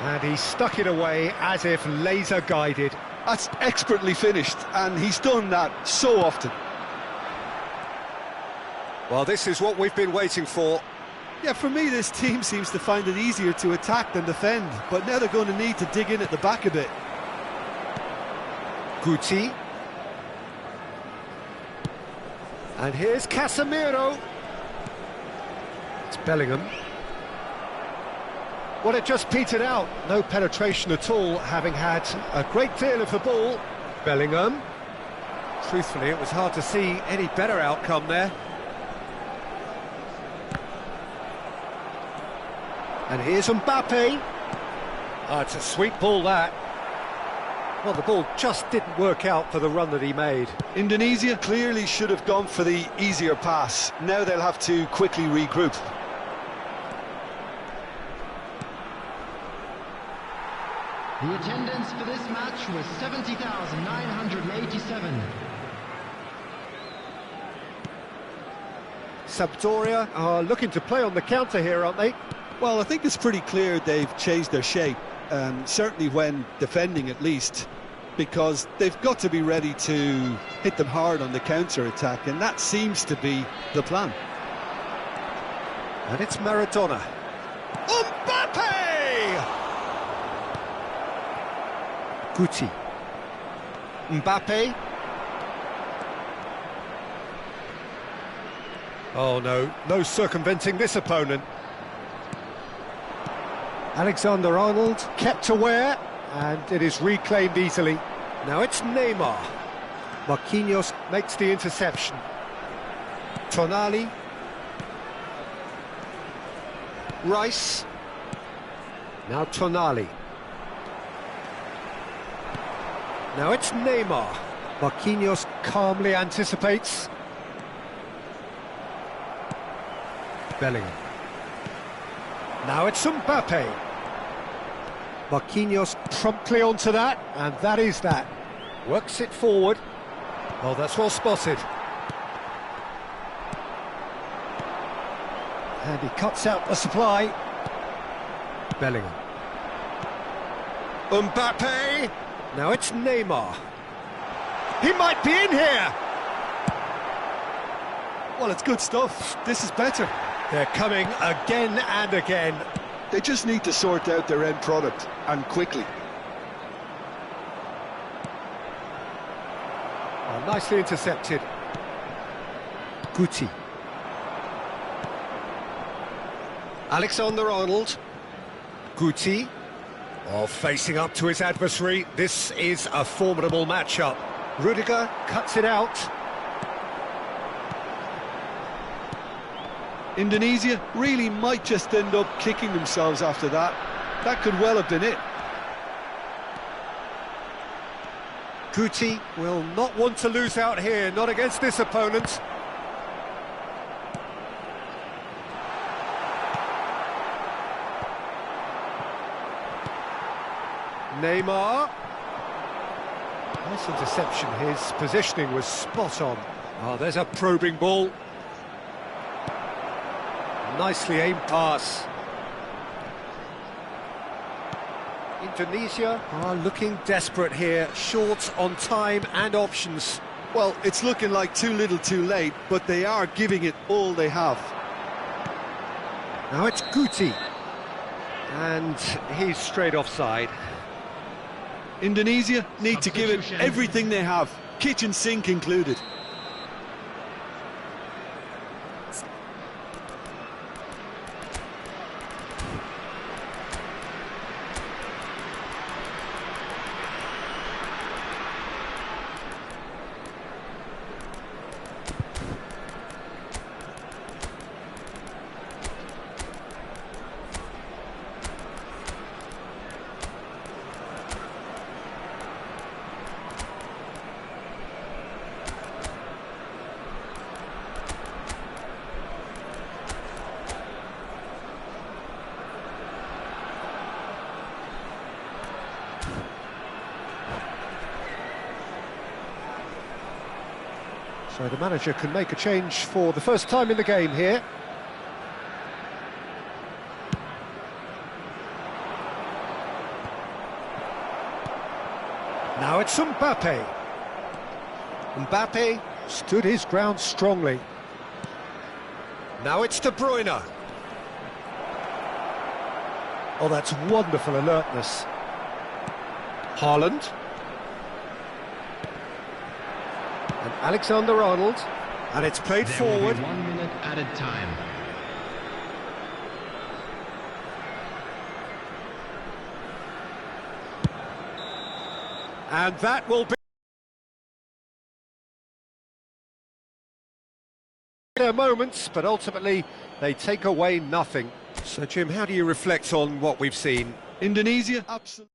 And he stuck it away as if laser-guided. That's expertly finished, and he's done that so often. Well, this is what we've been waiting for. Yeah, for me, this team seems to find it easier to attack than defend, but now they're going to need to dig in at the back a bit. Guti. And here's Casemiro. It's Bellingham. Well, it just petered out. No penetration at all, having had a great deal of the ball. Bellingham. Truthfully, it was hard to see any better outcome there. And here's Mbappe. Oh, it's a sweet ball, that. Well, the ball just didn't work out for the run that he made. Indonesia clearly should have gone for the easier pass. Now they'll have to quickly regroup. The attendance for this match was 70,987. Sampdoria are looking to play on the counter here, aren't they? Well, I think it's pretty clear they've changed their shape, certainly when defending at least, because they've got to be ready to hit them hard on the counter-attack, and that seems to be the plan. And it's Maradona. Mbappe! Guti. Mbappe. Oh no, no circumventing this opponent. Alexander-Arnold kept aware, and it is reclaimed easily. Now it's Neymar. Marquinhos makes the interception. Tonali. Rice. Now Tonali. Now it's Neymar. Marquinhos calmly anticipates. Bellingham. Now it's Mbappe. Marquinhos promptly onto that, and that is that. Works it forward. Oh, that's well spotted. And he cuts out the supply. Bellingham. Mbappe. Now it's Neymar. He might be in here. Well, it's good stuff. This is better. They're coming again and again. They just need to sort out their end product, and quickly. Oh, nicely intercepted. Guti. Alexander-Arnold. Guti. Oh, facing up to his adversary. This is a formidable matchup. Rudiger cuts it out. Indonesia really might just end up kicking themselves after that. That could well have been it. Guti will not want to lose out here, not against this opponent. Neymar. Nice interception, his positioning was spot on. Oh, there's a probing ball. Nicely aimed pass. Indonesia are looking desperate here, short on time and options. Well, it's looking like too little too late, but they are giving it all they have. Now it's Guti. And he's straight offside. Indonesia need to give it everything they have, kitchen sink included. So the manager can make a change for the first time in the game here. Now it's Mbappe. Mbappe stood his ground strongly. Now it's De Bruyne. Oh, that's wonderful alertness. Haaland. And Alexander-Arnold, and it's played There forward. will be 1 minute added time. And that will be their moments, but ultimately they take away nothing. So, Jim, how do you reflect on what we've seen? Indonesia, absolutely.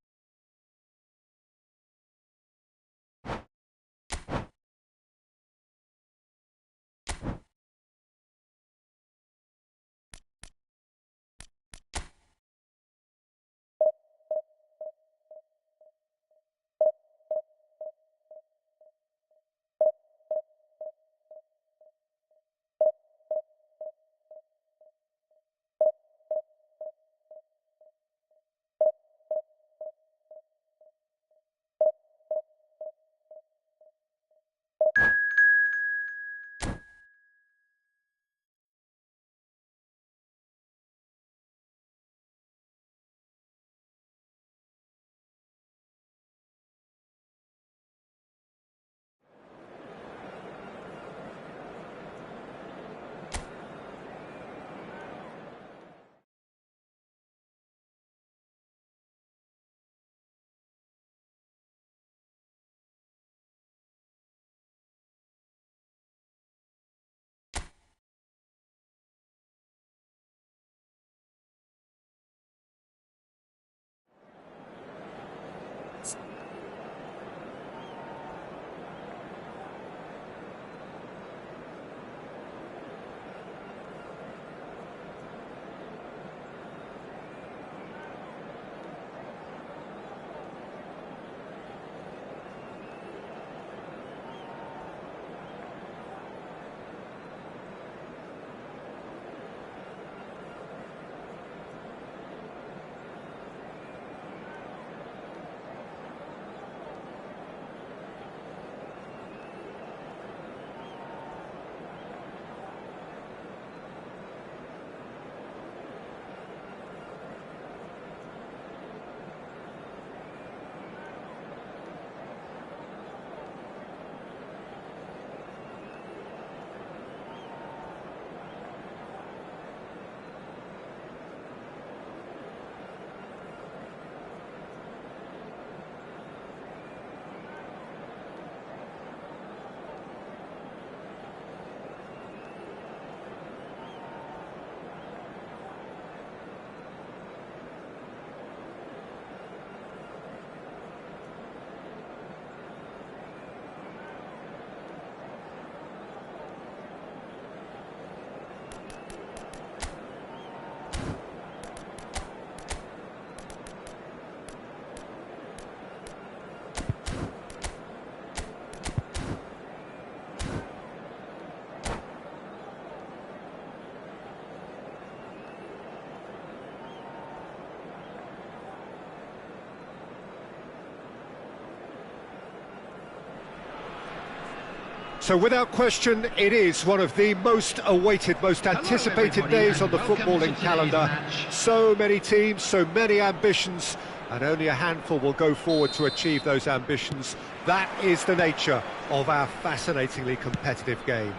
So without question, it is one of the most awaited, most anticipated everybody, days on the and welcome footballing to today's calendar. match. So many teams, so many ambitions, and only a handful will go forward to achieve those ambitions. That is the nature of our fascinatingly competitive game.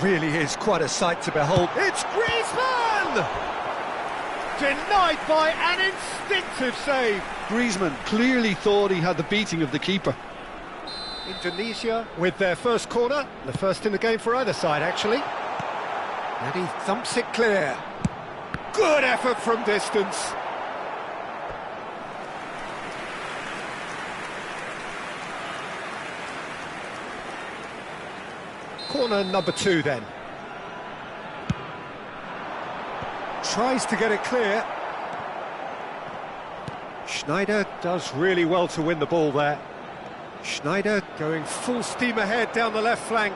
Really is quite a sight to behold. It's Griezmann! Denied by an instinctive save. Griezmann clearly thought he had the beating of the keeper. Indonesia with their first corner, the first in the game for either side actually. And he thumps it clear. Good effort from distance. Corner number 2 then. Tries to get it clear. Schneider does really well to win the ball there. Schneider going full steam ahead down the left flank.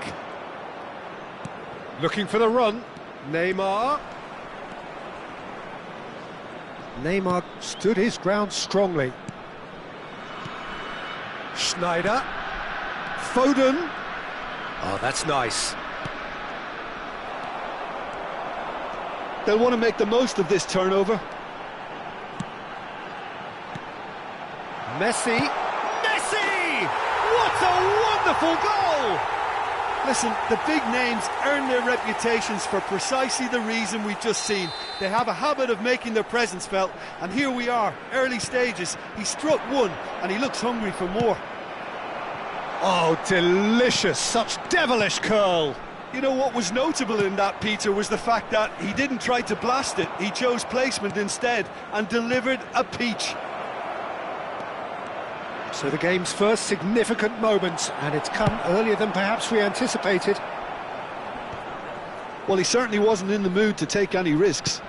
Looking for the run. Neymar. Neymar stood his ground strongly. Schneider. Foden. Oh, that's nice. They'll want to make the most of this turnover. Messi. Messi! What a wonderful goal! Listen, the big names earn their reputations for precisely the reason we've just seen. They have a habit of making their presence felt, and here we are, early stages. He struck one, and he looks hungry for more. Oh, delicious, such devilish curl. You know what was notable in that, Peter, was the fact that he didn't try to blast it. He chose placement instead and delivered a peach. So the game's first significant moment, and it's come earlier than perhaps we anticipated. Well, he certainly wasn't in the mood to take any risks.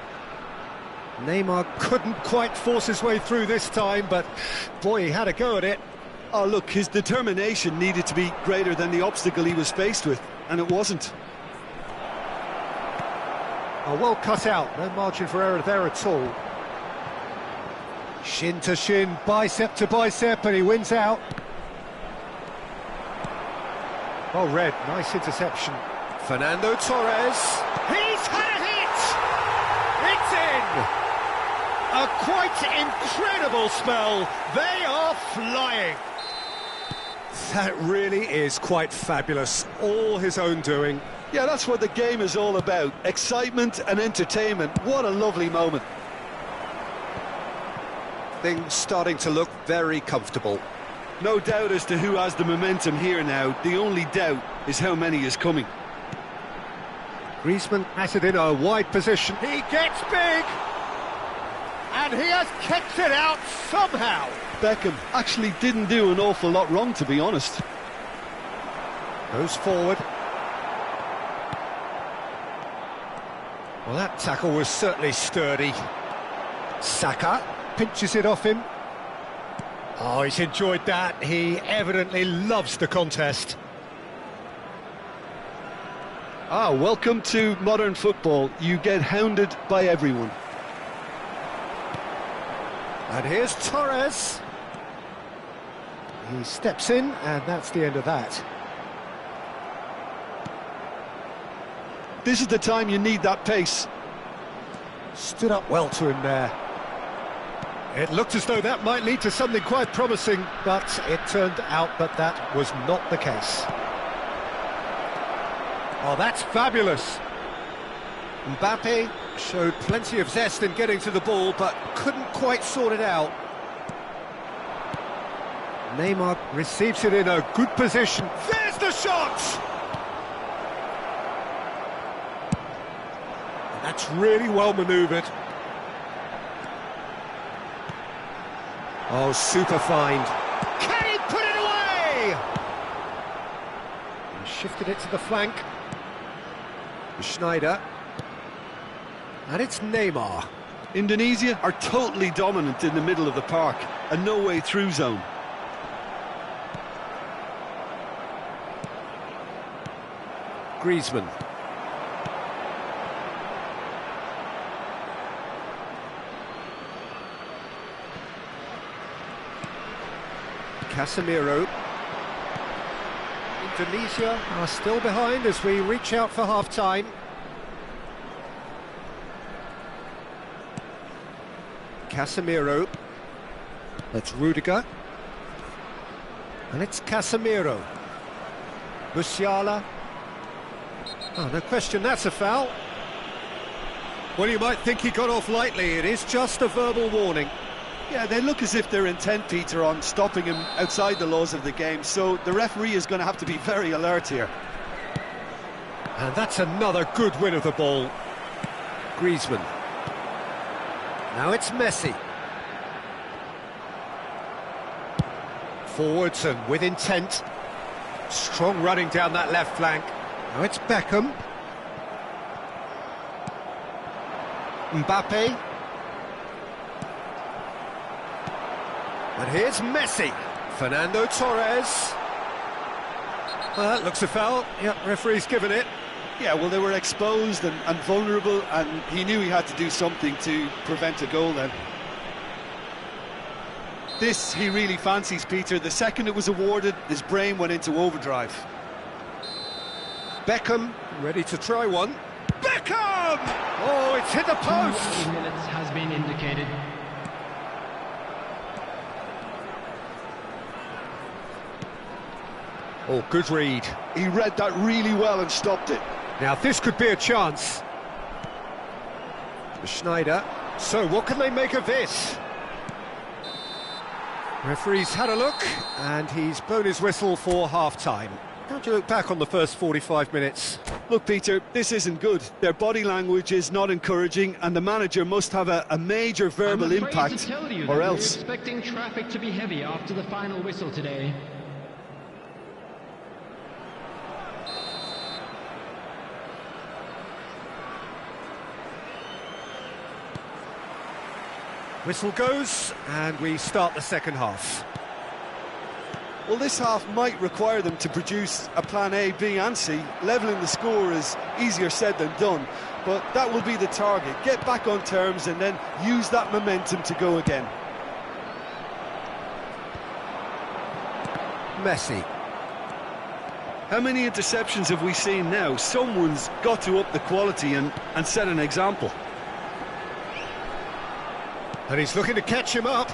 Neymar couldn't quite force his way through this time, but boy, he had a go at it. Oh, look, his determination needed to be greater than the obstacle he was faced with, and it wasn't. Oh, well cut out, no margin for error there at all. Shin to shin, bicep to bicep, and he wins out. Well read, nice interception. Fernando Torres. He's had it! It's in! A quite incredible spell. They are flying. That really is quite fabulous. All his own doing. Yeah, that's what the game is all about. Excitement and entertainment. What a lovely moment. Things starting to look very comfortable. No doubt as to who has the momentum here now. The only doubt is how many is coming. Griezmann has it in a wide position. He gets big! And he has kept it out somehow. Beckham actually didn't do an awful lot wrong, to be honest. Goes forward. Well, that tackle was certainly sturdy. Saka pinches it off him. Oh, he's enjoyed that. He evidently loves the contest. Ah, welcome to modern football. You get hounded by everyone. And here's Torres. He steps in, and that's the end of that. This is the time you need that pace. Stood up well to him there. It looked as though that might lead to something quite promising, but it turned out that that was not the case. Oh, that's fabulous. Mbappe showed plenty of zest in getting to the ball, but couldn't quite sort it out. Neymar receives it in a good position. There's the shot! And that's really well manoeuvred. Oh, super find. Can he put it away? He shifted it to the flank. Schneider. And it's Neymar. Indonesia are totally dominant in the middle of the park. A no-way through zone. Griezmann. Casemiro. Indonesia are still behind as we reach out for half-time. Casemiro. That's Rudiger. And it's Casemiro. Musiala. Oh, no question, that's a foul. Well, you might think he got off lightly. It is just a verbal warning. Yeah, they look as if they're intent, Peter, on stopping him outside the laws of the game, so the referee is going to have to be very alert here. And that's another good win of the ball. Griezmann. Now it's Messi. Forwards and with intent. Strong running down that left flank. Now it's Beckham. Mbappe. And here's Messi. Fernando Torres. Well, that looks a foul. Yep, referee's given it. Yeah, well, they were exposed and vulnerable, and he knew he had to do something to prevent a goal then. This he really fancies, Peter. The second it was awarded, his brain went into overdrive. Beckham, ready to try one. Beckham! Oh, it's hit the post! 2 minutes has been indicated. Oh, good read. He read that really well and stopped it. Now, this could be a chance. Schneider. So, what can they make of this? Referee's had a look, and he's blown his whistle for half-time. How do you look back on the first 45 minutes? Look, Peter, this isn't good. Their body language is not encouraging, and the manager must have a major verbal impact, or else. We're expecting traffic to be heavy after the final whistle today. Whistle goes, and we start the second half. Well, this half might require them to produce a plan A, B and C. Levelling the score is easier said than done, but that will be the target. Get back on terms and then use that momentum to go again. Messi. How many interceptions have we seen now? Someone's got to up the quality and set an example. And he's looking to catch him up.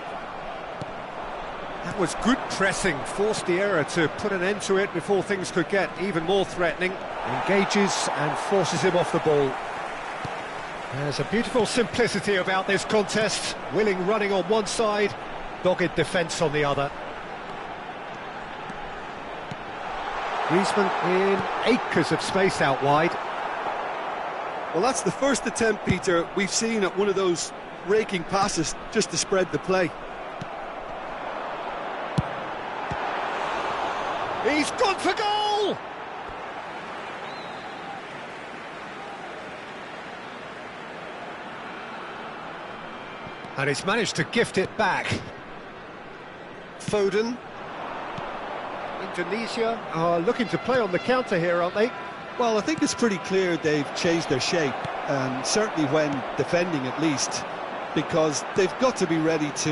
That was good pressing, forced the error to put an end to it before things could get even more threatening. Engages and forces him off the ball. There's a beautiful simplicity about this contest. Willing running on one side, dogged defence on the other. Griezmann in acres of space out wide. Well, that's the first attempt, Peter, we've seen at one of those raking passes just to spread the play. He's gone for goal! And he's managed to gift it back. Foden. Indonesia are looking to play on the counter here, aren't they? Well, I think it's pretty clear they've changed their shape, and certainly when defending at least, because they've got to be ready to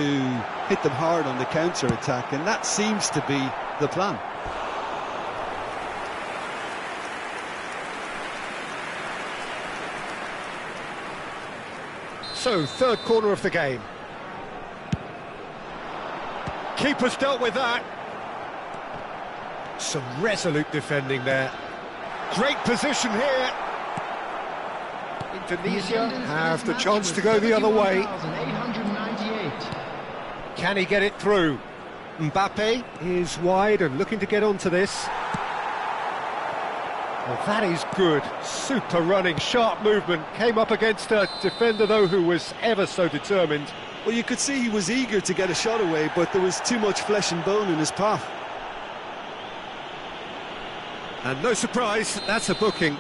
hit them hard on the counter-attack, and that seems to be the plan. So, third corner of the game. Keeper's dealt with that. Some resolute defending there. Great position here. Indonesia have the chance to go the other way. Can he get it through? Mbappe is wide and looking to get onto this. Well, that is good. Super running, sharp movement. Came up against a defender, though, who was ever so determined. Well, you could see he was eager to get a shot away, but there was too much flesh and bone in his path. And no surprise, that's a booking.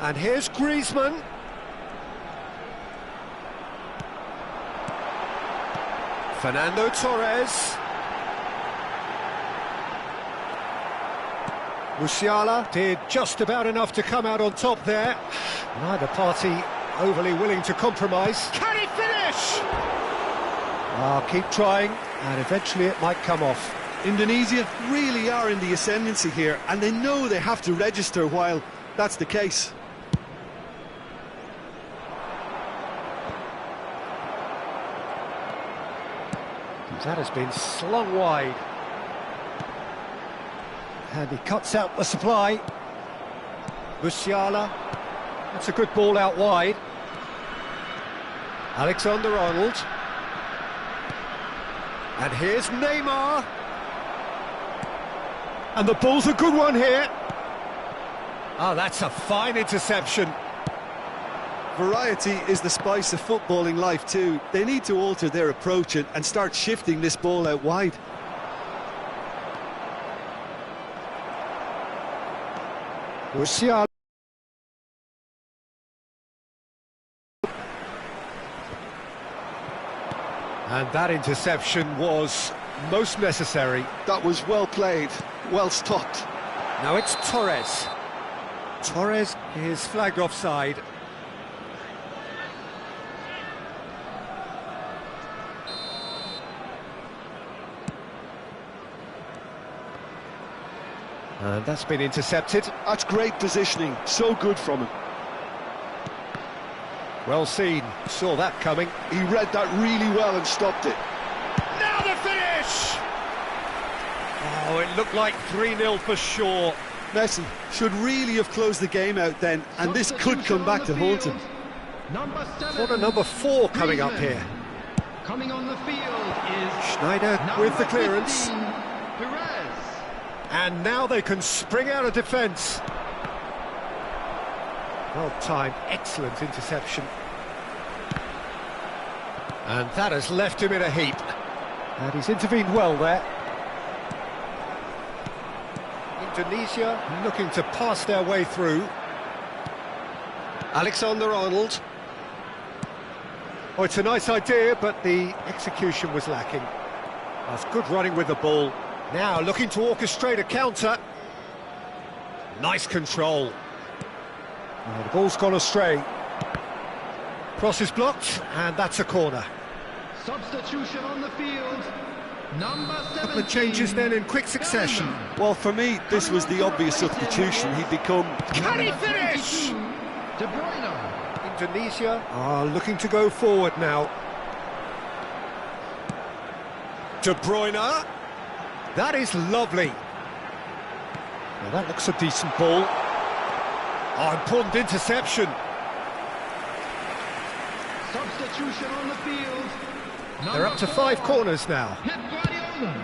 And here's Griezmann. Fernando Torres. Musiala did just about enough to come out on top there. Neither party overly willing to compromise. Can he finish? Keep trying, and eventually it might come off. Indonesia really are in the ascendancy here, and they know they have to register while that's the case. That has been slung wide. And he cuts out the supply. Musiala. That's a good ball out wide. Alexander-Arnold. And here's Neymar. And the ball's a good one here. Oh, that's a fine interception. Variety is the spice of footballing life too. They need to alter their approach and start shifting this ball out wide. Musiala. And that interception was most necessary. That was well played, well stopped. Now it's Torres. Torres is flagged offside. And that's been intercepted. That's great positioning, so good from him. Well seen, saw that coming. He read that really well and stopped it. Now the finish! Oh, it looked like 3-0 for sure. Messi should really have closed the game out then, and this could come back to haunt him. What a number 4 coming up here. Coming on the field is Schneider with the clearance. 15, Perez. And now they can spring out of defence. Well timed, excellent interception. And that has left him in a heap. And he's intervened well there. Indonesia looking to pass their way through. Alexander-Arnold. Oh, it's a nice idea, but the execution was lacking. That's good running with the ball. Now looking to orchestrate a counter. Nice control. Oh, the ball's gone astray. Cross is blocked, and that's a corner. Substitution on the field. Number 17. Couple of changes then in quick succession. Well, for me, this was the obvious substitution. He'd become... Can he finish? De Bruyne. Indonesia are looking to go forward now. De Bruyne. That is lovely. Now that looks a decent ball. Oh, important interception. Substitution on the field. They're up to 5 corners now. Pep Guardiola.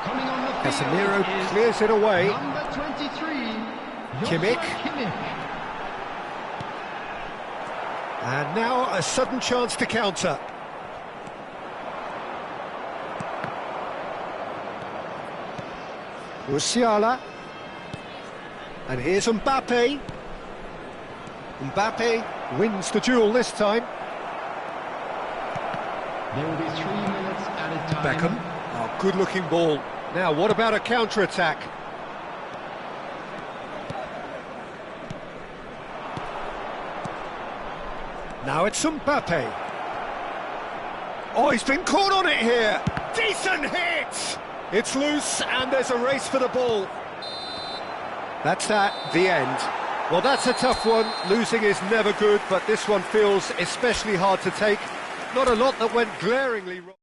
Coming on the field Casemiro is clears it away. Number 23. Kimmich. Kimmich. And now a sudden chance to counter. Musiala. And here's Mbappe. Mbappe wins the duel this time. There will be 3 minutes at a time. Beckham. Oh, good-looking ball. Now, what about a counter-attack? Now it's Mbappe. Oh, he's been caught on it here. Decent hit! It's loose, and there's a race for the ball. That's that, the end. Well, that's a tough one. Losing is never good, but this one feels especially hard to take. Not a lot that went glaringly wrong.